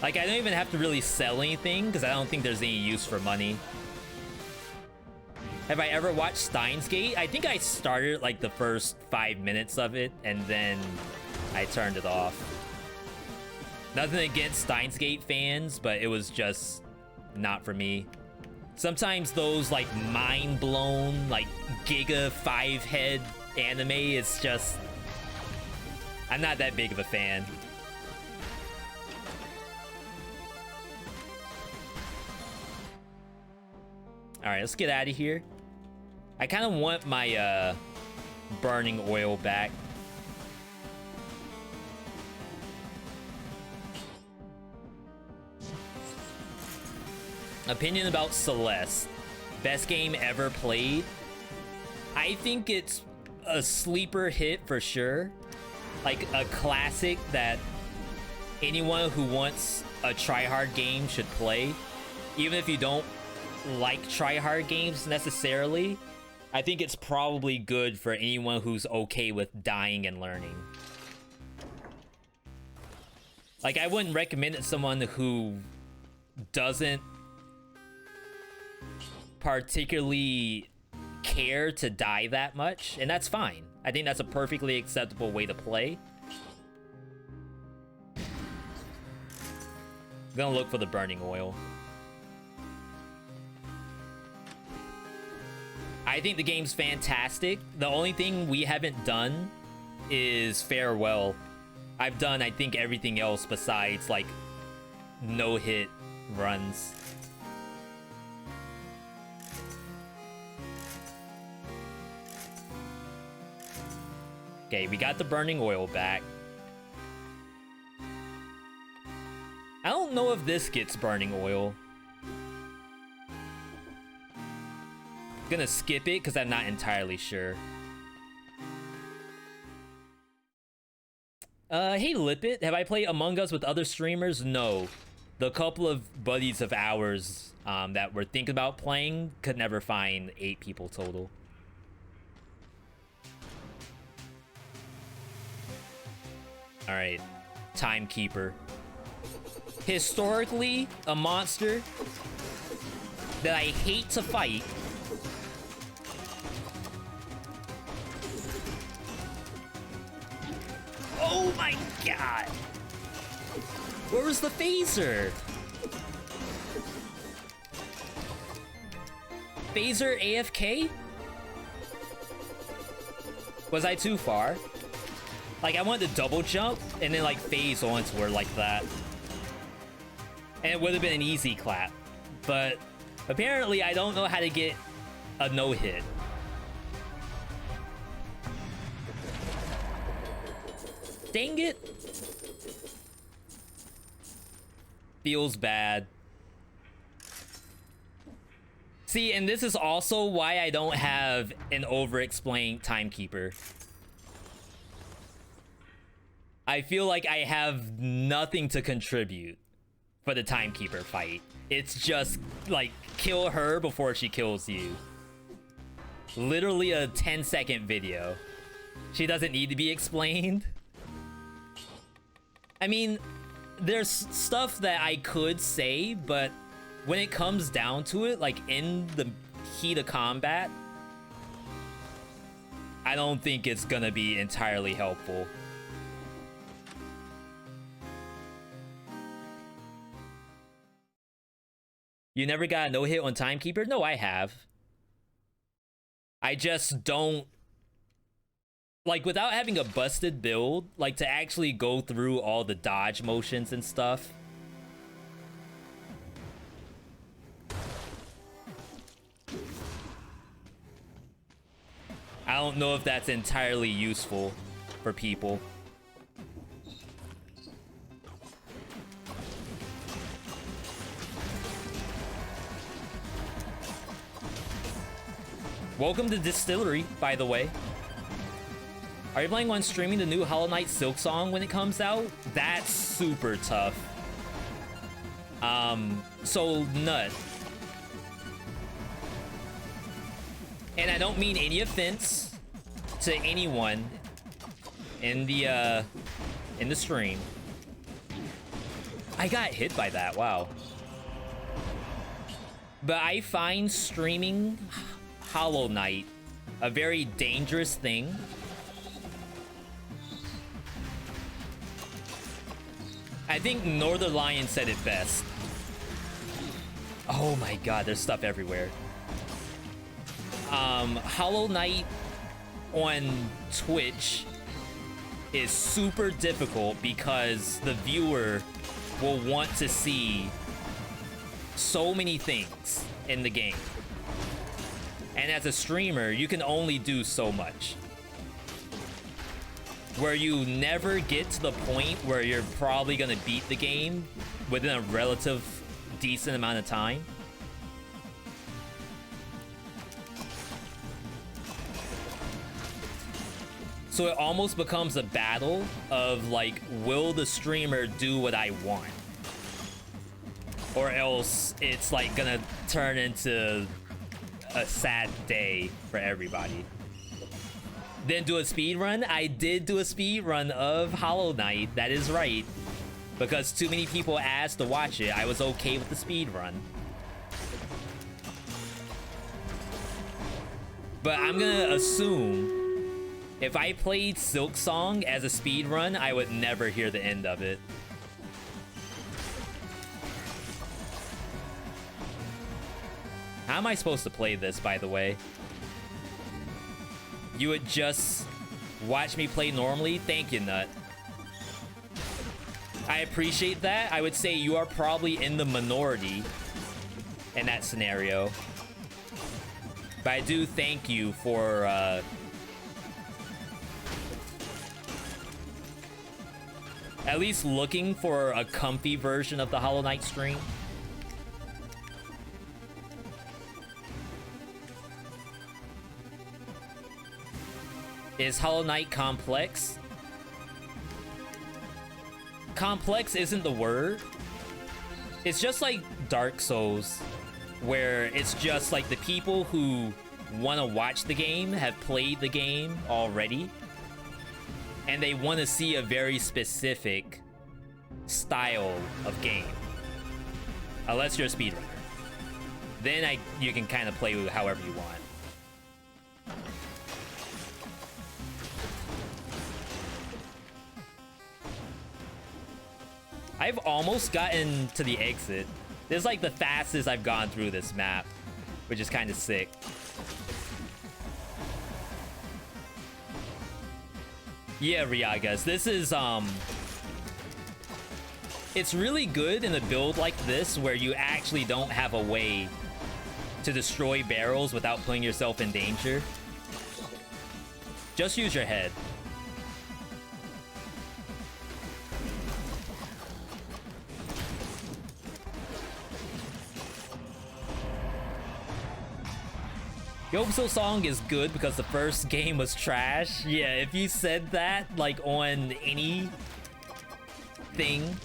Like, I don't even have to really sell anything because I don't think there's any use for money. Have I ever watched Steins Gate? I think I started like the first 5 minutes of it and then I turned it off. Nothing against Steins Gate fans, but it was just not for me. Sometimes those like mind-blown, like Giga 5-head anime is just... I'm not that big of a fan. Alright, let's get out of here. I kind of want my burning oil back. Opinion about Celeste. Best game ever played. I think it's a sleeper hit for sure. Like a classic that anyone who wants a try-hard game should play. Even if you don't like try-hard games necessarily, I think it's probably good for anyone who's okay with dying and learning. Like, I wouldn't recommend it to someone who doesn't particularly care to die that much, and that's fine. I think that's a perfectly acceptable way to play. I'm gonna look for the burning oil. I think the game's fantastic. The only thing we haven't done is Farewell. I've done, I think, everything else besides, like, no-hit runs. Okay, we got the burning oil back. I don't know if this gets burning oil. Gonna skip it because I'm not entirely sure. Hey Lipit, have I played Among Us with other streamers? No. The couple of buddies of ours that were thinking about playing could never find 8 people total. Alright, Timekeeper. Historically, a monster that I hate to fight. Oh my god! Where was the phaser? Phaser AFK? Was I too far? Like, I wanted to double jump and then like phase onto her like that. And it would have been an easy clap. But apparently I don't know how to get a no-hit. Dang it. Feels bad. See, and this is also why I don't have an over-explained Timekeeper. I feel like I have nothing to contribute for the Timekeeper fight. It's just, like, kill her before she kills you. Literally a 10-second video. She doesn't need to be explained. I mean, there's stuff that I could say, but when it comes down to it, like in the heat of combat, I don't think it's gonna be entirely helpful. You never got a no-hit on Timekeeper? No, I have. I just don't... Like, without having a busted build, like, to actually go through all the dodge motions and stuff. I don't know if that's entirely useful for people. Welcome to Distillery, by the way. Are you planning on streaming the new Hollow Knight Silk Song when it comes out? That's super tough. So nut. And I don't mean any offense to anyone in the stream. I got hit by that, wow. But I find streaming Hollow Knight a very dangerous thing. I think Northern Lion said it best. Oh my god, there's stuff everywhere. Hollow Knight on Twitch is super difficult because the viewer will want to see so many things in the game. And as a streamer, you can only do so much. Where you never get to the point where you're probably gonna beat the game within a relative decent amount of time. So it almost becomes a battle of like, will the streamer do what I want? Or else it's like gonna turn into a sad day for everybody. Then do a speed run? I did do a speed run of Hollow Knight, that is right. Because too many people asked to watch it, I was okay with the speed run. But I'm gonna assume if I played Silk Song as a speed run, I would never hear the end of it. How am I supposed to play this, by the way? You would just watch me play normally? Thank you, Nut. I appreciate that. I would say you are probably in the minority in that scenario. But I do thank you for at least looking for a comfy version of the Hollow Knight stream. Is Hollow Knight complex? Complex isn't the word. It's just like Dark Souls, where it's just like the people who want to watch the game have played the game already, and they want to see a very specific style of game. Unless you're a speedrunner. Then you can kind of play with however you want. I've almost gotten to the exit. This is like the fastest I've gone through this map, which is kind of sick. Yeah, Riagas, this is, it's really good in a build like this where you actually don't have a way to destroy barrels without putting yourself in danger. Just use your head. Yobuso Song is good because the first game was trash. Yeah, if you said that, like, on any thing,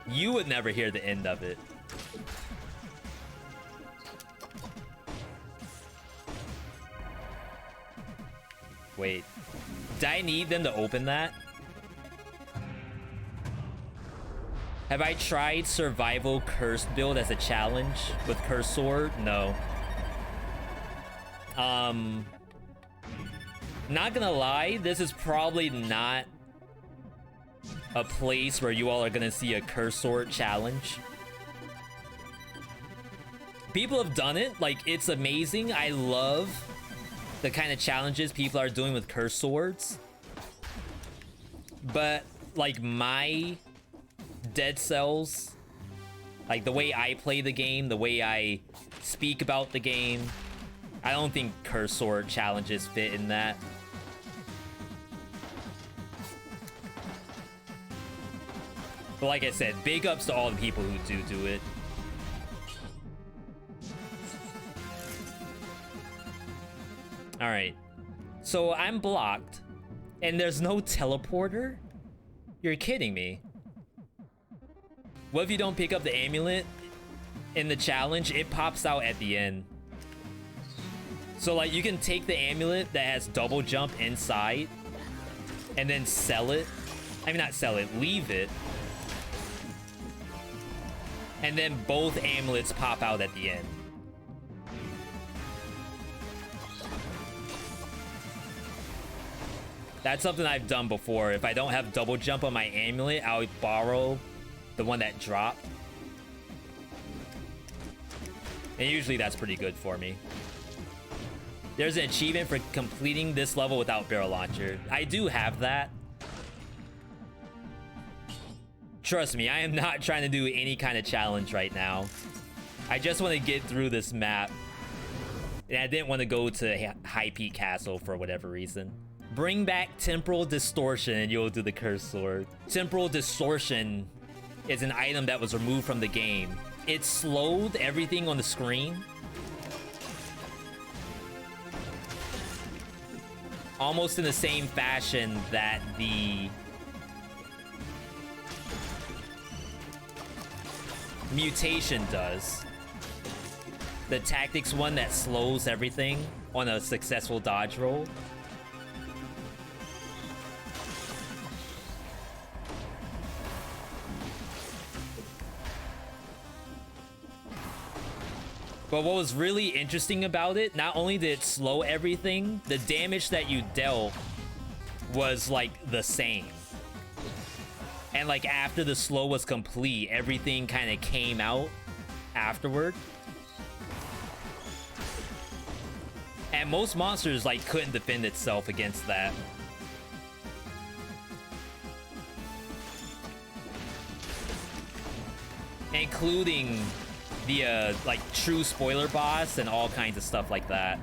you would never hear the end of it. Wait, did I need them to open that? Have I tried survival cursed build as a challenge with cursed sword? No. Not gonna lie, this is probably not a place where you all are gonna see a curse sword challenge. People have done it, like, it's amazing. I love the kind of challenges people are doing with curse swords. But, like, my Dead Cells, like, the way I play the game, the way I speak about the game, I don't think curse sword challenges fit in that. But like I said, big ups to all the people who do it. Alright. So I'm blocked. And there's no teleporter? You're kidding me. What if you don't pick up the amulet in the challenge? It pops out at the end. So like you can take the amulet that has double jump inside and then sell it. I mean, not sell it, leave it. And then both amulets pop out at the end. That's something I've done before. If I don't have double jump on my amulet, I'll borrow the one that dropped. And usually that's pretty good for me. There's an achievement for completing this level without barrel launcher. I do have that. Trust me, I am not trying to do any kind of challenge right now. I just want to get through this map. And I didn't want to go to High Peak Castle for whatever reason. Bring back Temporal Distortion and you'll do the Cursed Sword. Temporal Distortion is an item that was removed from the game. It slowed everything on the screen. Almost in the same fashion that the mutation does. The tactics one that slows everything on a successful dodge roll. But what was really interesting about it, not only did it slow everything, the damage that you dealt was like the same. And like after the slow was complete, everything kind of came out afterward. And most monsters like couldn't defend itself against that. Including the like true spoiler boss and all kinds of stuff like that.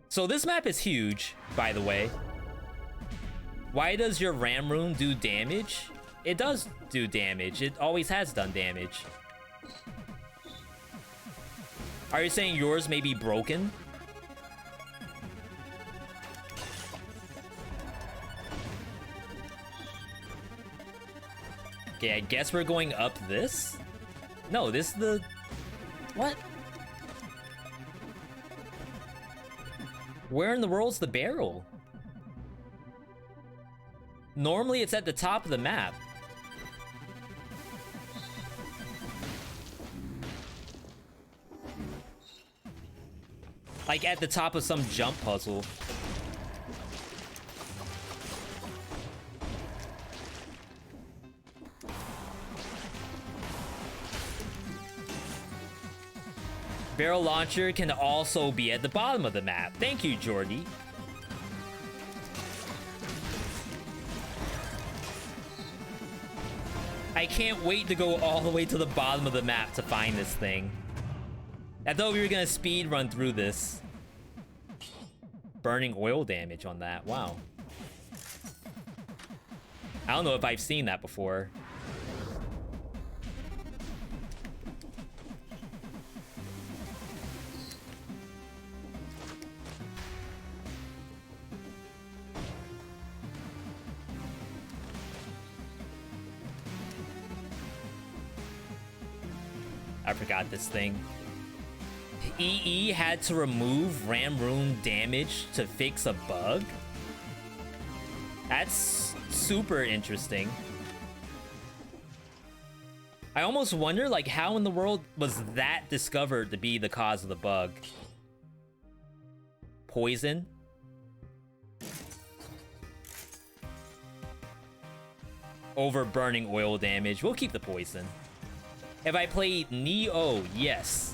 So this map is huge, by the way. Why does your ram rune do damage? It does do damage. It always has done damage. Are you saying yours may be broken? Okay, I guess we're going up this? No, this is the... What? Where in the world's the barrel? Normally it's at the top of the map. Like at the top of some jump puzzle. Barrel launcher can also be at the bottom of the map. Thank you, Jordy. I can't wait to go all the way to the bottom of the map to find this thing. I thought we were gonna speed run through this. Burning oil damage on that. Wow. I don't know if I've seen that before. I forgot this thing. EE had to remove ram rune damage to fix a bug? That's super interesting. I almost wonder, like, how in the world was that discovered to be the cause of the bug? Poison? Over burning oil damage. We'll keep the poison. Have I played Neo? Yes.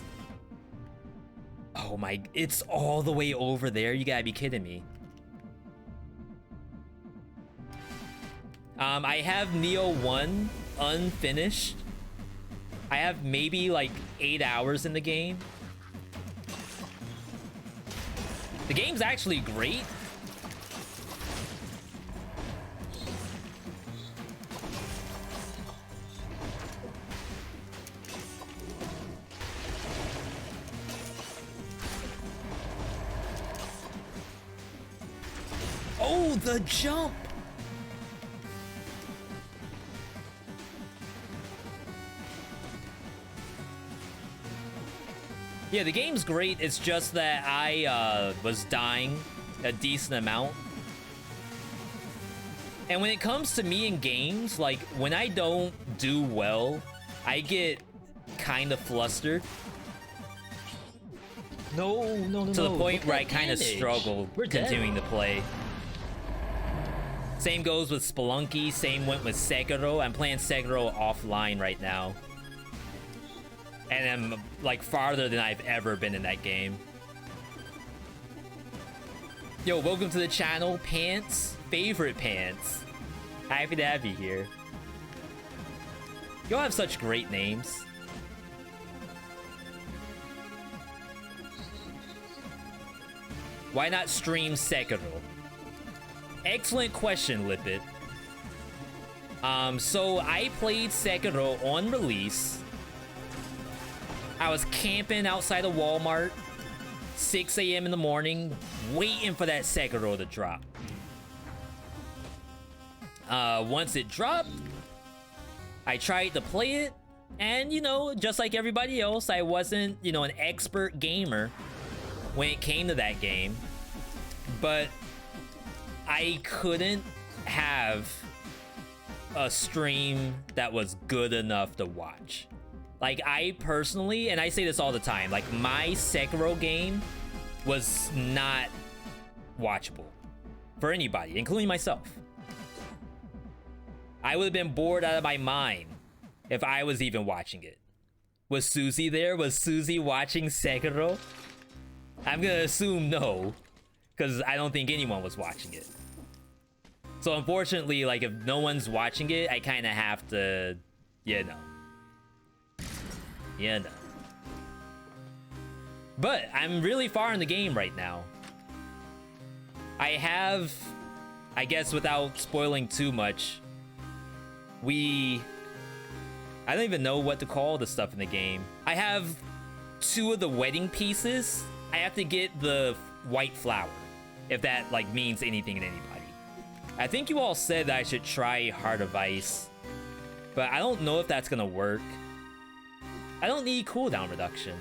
Oh my, it's all the way over there? You gotta be kidding me. I have Neo 1 unfinished. I have maybe like 8 hours in the game. The game's actually great. Oh, the jump! Yeah, the game's great. It's just that I was dying a decent amount. And when it comes to me in games, like, when I don't do well, I get kind of flustered. No, no, no, To the no. point Look where at I kind of damage. struggle We're dead. continuing to play. Same goes with Spelunky, same went with Sekiro. I'm playing Sekiro offline right now. And I'm, like, farther than I've ever been in that game. Yo, welcome to the channel, Pants. Favorite Pants. Happy to have you here. Y'all have such great names. Why not stream Sekiro? Excellent question, Lipit. So I played Sekiro on release. I was camping outside of Walmart, 6 a.m. in the morning, waiting for that Sekiro to drop. Once it dropped, I tried to play it, and, you know, just like everybody else, I wasn't, you know, an expert gamer when it came to that game, but I couldn't have a stream that was good enough to watch. Like, I personally, and I say this all the time, like, my Sekiro game was not watchable for anybody, including myself. I would have been bored out of my mind if I was even watching it. Was Susie there? Was Susie watching Sekiro? I'm gonna assume no, because I don't think anyone was watching it. So unfortunately, like, if no one's watching it, I kind of have to, you know. You know. But I'm really far in the game right now. I have, I guess without spoiling too much, I don't even know what to call the stuff in the game. I have 2 of the wedding pieces. I have to get the white flower, if that, like, means anything to anybody. I think you all said that I should try Heart of Ice, but I don't know if that's gonna work. I don't need cooldown reduction.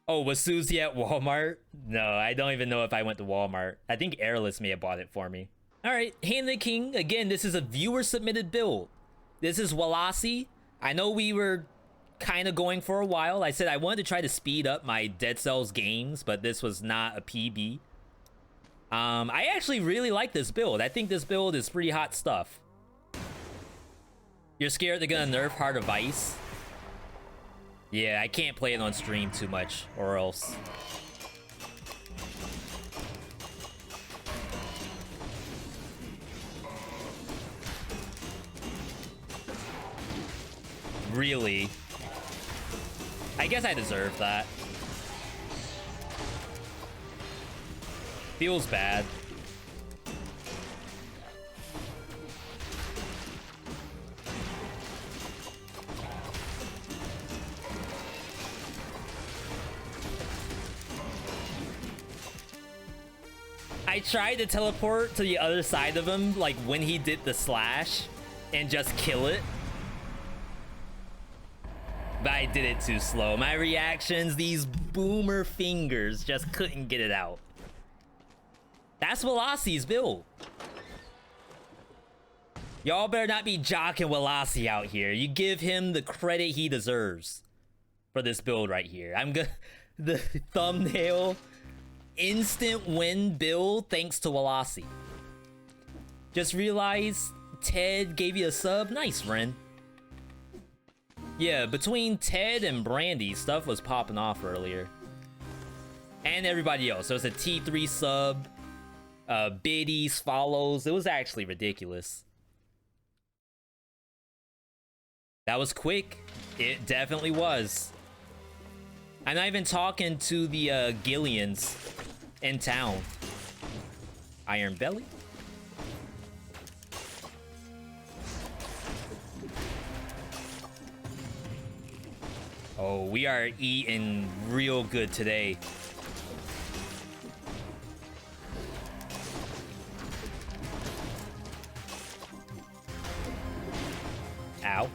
Oh, was Susie at Walmart? No, I don't even know if I went to Walmart. I think Airless may have bought it for me. All right, Hand the King. Again, this is a viewer-submitted build. This is Walasi. I know we were kind of going for a while. I said I wanted to try to speed up my Dead Cells games, but this was not a PB. I actually really like this build. I think this build is pretty hot stuff. You're scared they're gonna nerf Heart of Ice? Yeah, I can't play it on stream too much, or else. Really? I guess I deserve that. Feels bad. I tried to teleport to the other side of him, like when he did the slash, and just kill it. But I did it too slow. My reactions, these boomer fingers just couldn't get it out. That's Walasi's build. Y'all better not be jocking Walasi out here. You give him the credit he deserves for this build right here. I'm gonna... The thumbnail... Instant win build thanks to Walasi. Just realized Ted gave you a sub. Nice, Ren. Yeah, between Ted and Brandy, stuff was popping off earlier. And everybody else. So it's a T3 sub. Biddies, follows. It was actually ridiculous. That was quick. It definitely was. I'm not even talking to the Gillians in town. Iron Belly? Oh, we are eating real good Ow.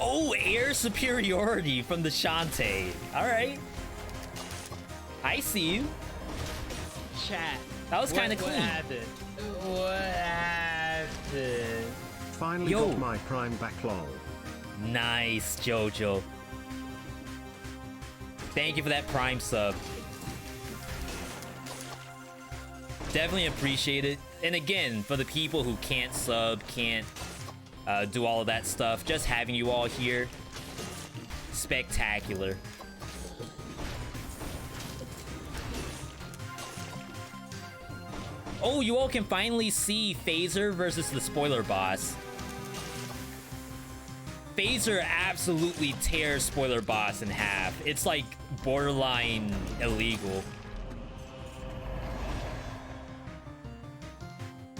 Oh, air superiority from the Shantae. Alright. I see you. Chat. That was kind of What clean. happened? What happened? Finally Yo. got my prime back, lol. Nice, Jojo. Thank you for that Prime sub. Definitely appreciate it. And again, for the people who can't sub, can't do all of that stuff, just having you all here, spectacular. Oh, you all can finally see Phaser versus the spoiler boss. Phaser absolutely tears spoiler boss in half. It's like borderline illegal.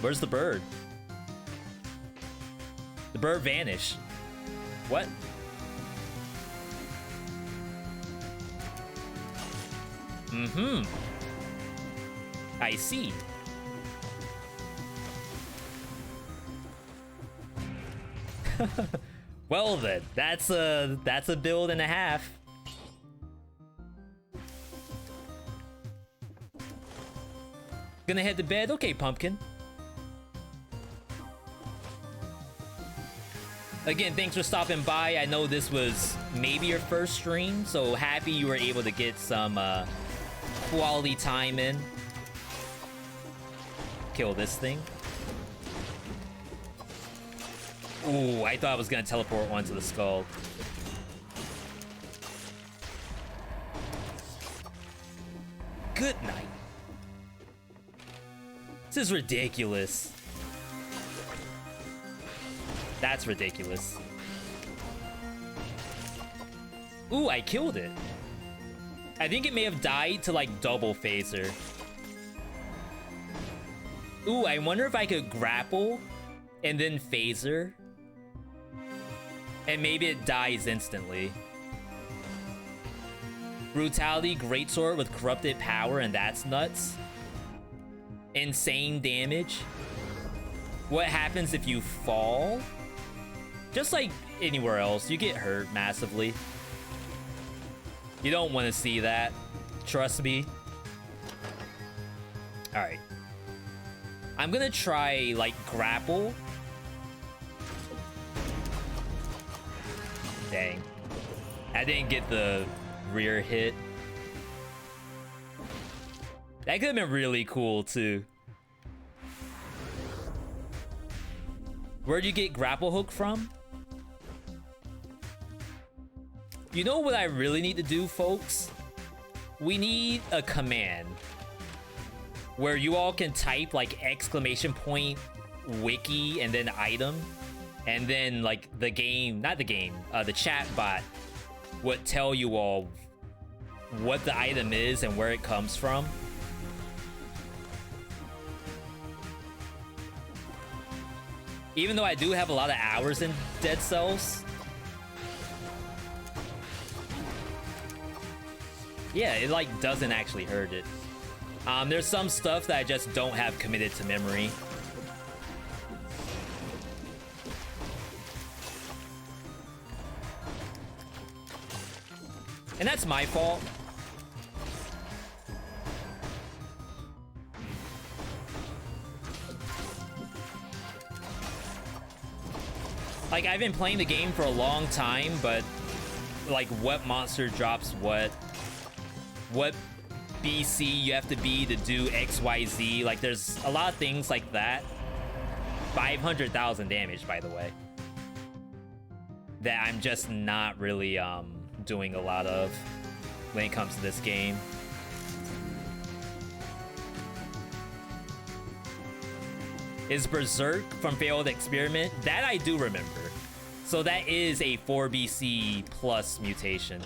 Where's the bird? The bird vanished. What? Mm-hmm. I see. Well then, that's a build and a half. Gonna head to bed? Okay, Pumpkin. Again, thanks for stopping by. I know this was maybe your first stream, so happy you were able to get some quality time in. Kill this thing. Ooh, I thought I was gonna teleport one to the skull. Good night. This is ridiculous. That's ridiculous. Ooh, I killed it. I think it may have died to like double phaser. Ooh, I wonder if I could grapple and then phaser. And maybe it dies instantly. Brutality, greatsword with corrupted power, and that's nuts. Insane damage. What happens if you fall? Just like anywhere else, you get hurt massively. You don't want to see that. Trust me. Alright. I'm gonna try, like, grapple. Dang. I didn't get the rear hit. That could have been really cool, too. Where'd you get grapple hook from? You know what I really need to do, folks? We need a command where you all can type like exclamation point wiki and then item, and then like the game, not the game, the chat bot would tell you all what the item is and where it comes from. Even though I do have a lot of hours in Dead Cells. Yeah, it like doesn't actually hurt it. There's some stuff that I just don't have committed to memory. And that's my fault. Like, I've been playing the game for a long time, but like what monster drops what BC you have to be to do XYZ. Like, there's a lot of things like that. 500,000 damage, by the way. That I'm just not really doing a lot of when it comes to this game. Is Berserk from Failed Experiment? That I do remember. So that is a 4BC plus mutation.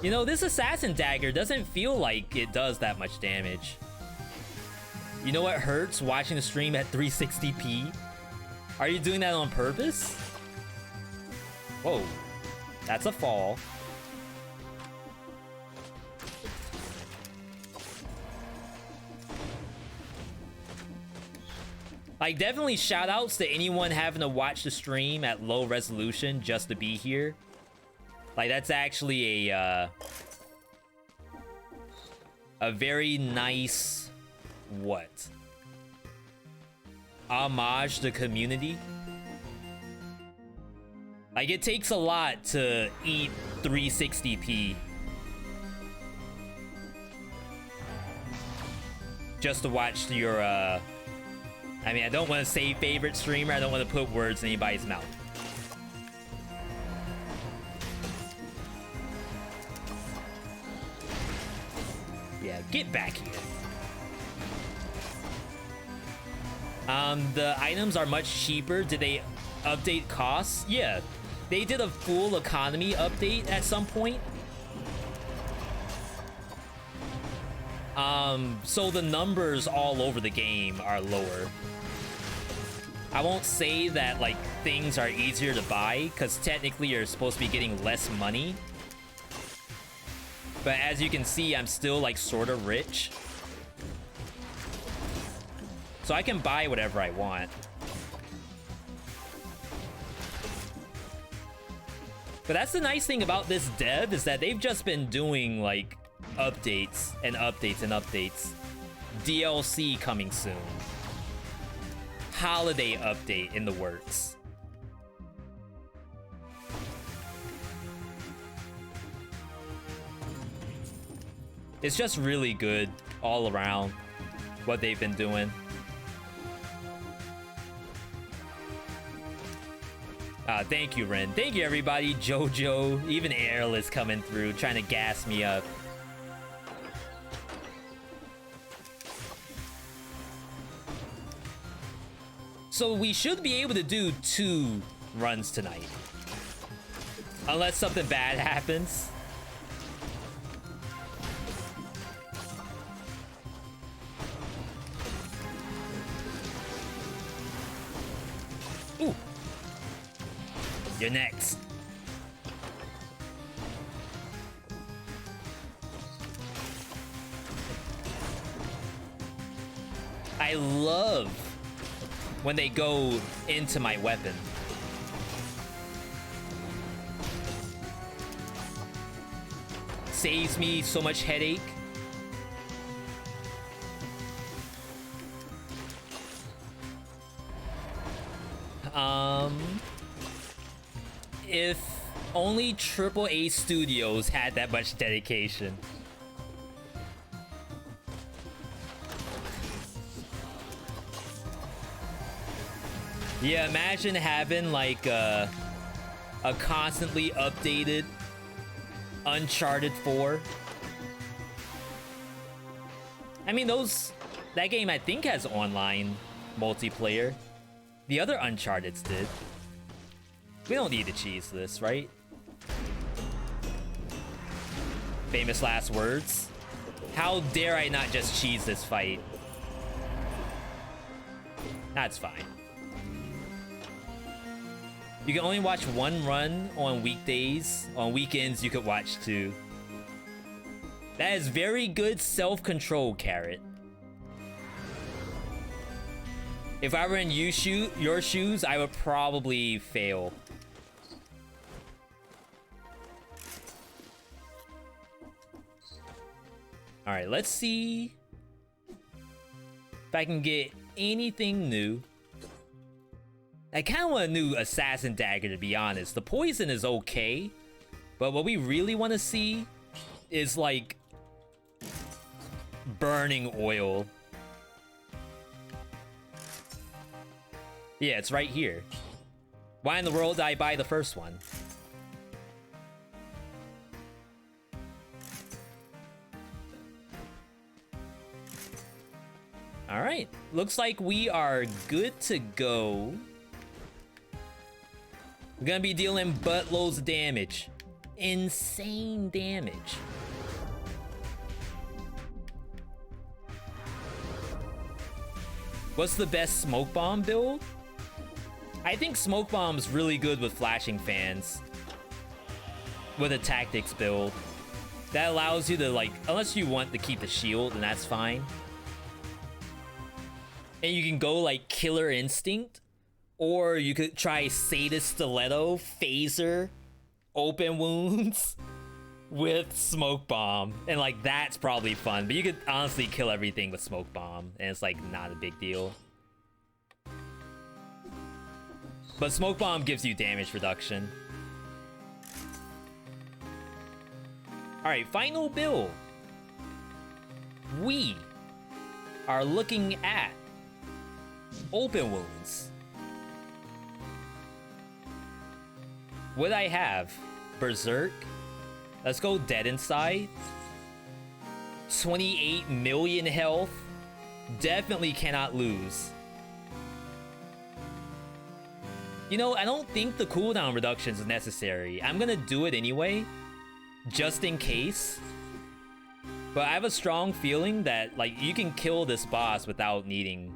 You know, this assassin dagger doesn't feel like it does that much damage. You know what hurts? Watching the stream at 360p? Are you doing that on purpose? Whoa. That's a fall. Like, definitely shout outs to anyone having to watch the stream at low resolution just to be here. Like, that's actually a very nice, what? Homage to the community. Like, it takes a lot to eat 360p. Just to watch your, I mean, I don't want to say favorite streamer. I don't want to put words in anybody's mouth. Yeah, get back here. The items are much cheaper. Did they update costs? Yeah, they did a full economy update at some point. So the numbers all over the game are lower. I won't say that, like, things are easier to buy, because technically you're supposed to be getting less money. But as you can see, I'm still, like, sort of rich. So I can buy whatever I want. But that's the nice thing about this dev, is that they've just been doing, like, updates and updates and updates. DLC coming soon. Holiday update in the works. It's just really good all around what they've been doing. Thank you, Ren. Thank you, everybody. Jojo, even Airless coming through, trying to gas me up. So we should be able to do 2 runs tonight. Unless something bad happens. Ooh. You're next. I love when they go into my weapon. Saves me so much headache. If only AAA studios had that much dedication. Yeah, imagine having like a constantly updated Uncharted 4. I mean, that game I think has online multiplayer. The other Uncharted's did. We don't need to cheese this, right? Famous last words. How dare I not just cheese this fight? That's fine. You can only watch 1 run on weekdays. On weekends, you could watch 2. That is very good self-control, Carrot. If I were in your shoes, I would probably fail. Alright, let's see if I can get anything new. I kind of want a new assassin dagger, to be honest. The poison is okay, but what we really want to see is like burning oil. Yeah, it's right here. Why in the world did I buy the first one? Alright, looks like we are good to go. We're gonna be dealing buttloads of damage. Insane damage. What's the best smoke bomb build? I think smoke bomb's really good with flashing fans. With a tactics build. That allows you to, like, unless you want to keep the shield, then that's fine. And you can go like Killer Instinct, or you could try Sadist Stiletto, Phaser, Open Wounds with Smoke Bomb. And like that's probably fun, but you could honestly kill everything with Smoke Bomb, and it's like not a big deal. But Smoke Bomb gives you damage reduction. Alright, final build. We are looking at Open Wounds. What I have? Berserk. Let's go Dead Inside. 28 million health. Definitely cannot lose. You know, I don't think the cooldown reduction is necessary. I'm gonna do it anyway, just in case. But I have a strong feeling that, like, you can kill this boss without needing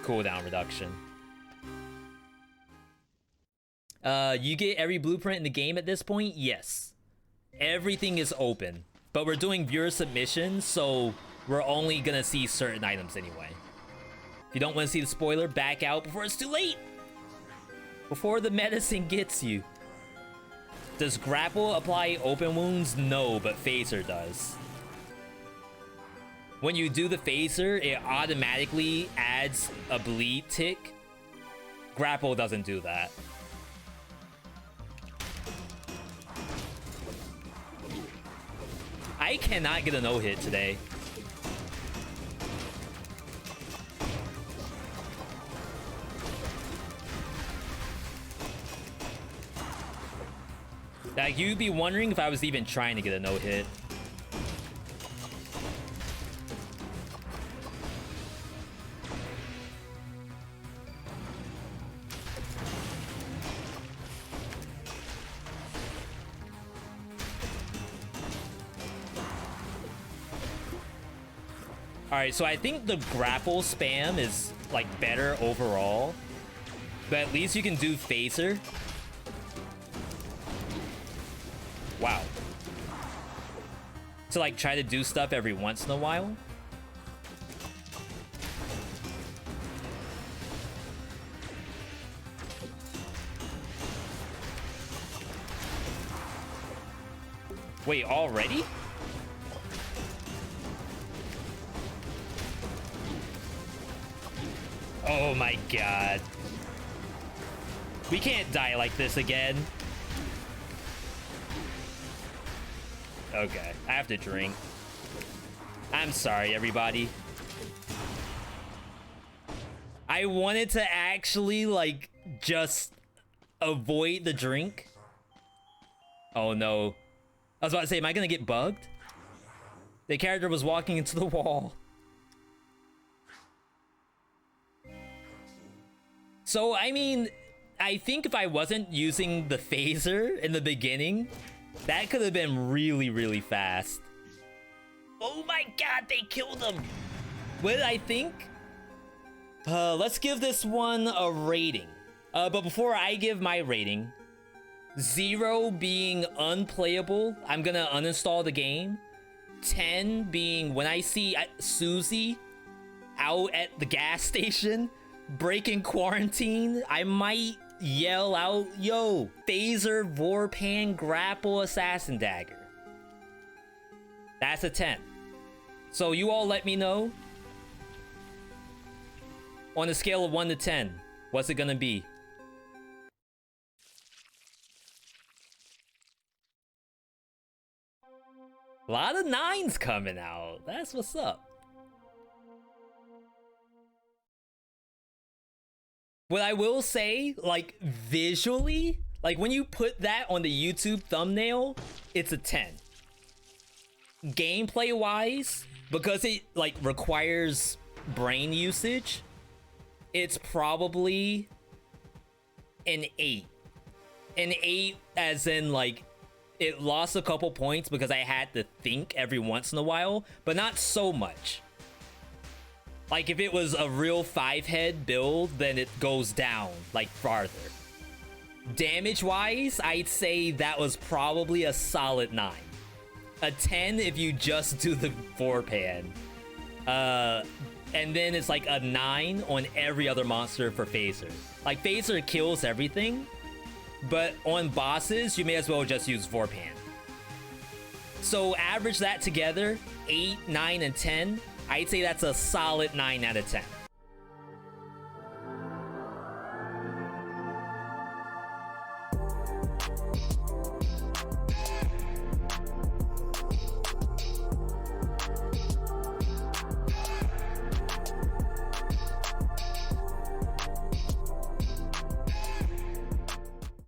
cooldown reduction. You get every blueprint in the game at this point? Yes. Everything is open. But we're doing viewer submissions, so we're only gonna see certain items anyway. If you don't want to see the spoiler, back out before it's too late. Before the medicine gets you. Does Grapple apply open wounds? No, but Phaser does. When you do the Phaser, it automatically adds a bleed tick. Grapple doesn't do that. I cannot get a no-hit today. Like, you'd be wondering if I was even trying to get a no-hit. Alright, so I think the grapple spam is, like, better overall. But at least you can do Phaser. Wow. To like try to do stuff every once in a while. Wait, already? Oh my god. We can't die like this again. Okay, I have to drink. I'm sorry, everybody. I wanted to actually, like, just avoid the drink. Oh, no. I was about to say, am I gonna get bugged? The character was walking into the wall. So, I mean, I think if I wasn't using the phaser in the beginning, that could have been really, really fast. Oh my god, they killed him! What did I think? Let's give this one a rating. But before I give my rating, 0 being unplayable, I'm gonna uninstall the game. 10 being when I see Susie out at the gas station, breaking quarantine, I might yell out, yo, phaser, vorpan, grapple, assassin dagger. That's a 10. So you all let me know. On a scale of 1 to 10, what's it gonna be? A lot of 9s coming out. That's what's up. What I will say, like, visually, like, when you put that on the YouTube thumbnail, it's a 10. Gameplay-wise, because it, like, requires brain usage, it's probably an 8. An 8 as in, like, it lost a couple points because I had to think every once in a while, but not so much. Like, if it was a real 5-head build, then it goes down, like, farther. Damage-wise, I'd say that was probably a solid 9. A 10 if you just do the 4-pan. And then it's like a 9 on every other monster for Phaser. Like, Phaser kills everything, but on bosses, you may as well just use Vorpan. So average that together, 8, 9, and 10. I'd say that's a solid 9 out of 10.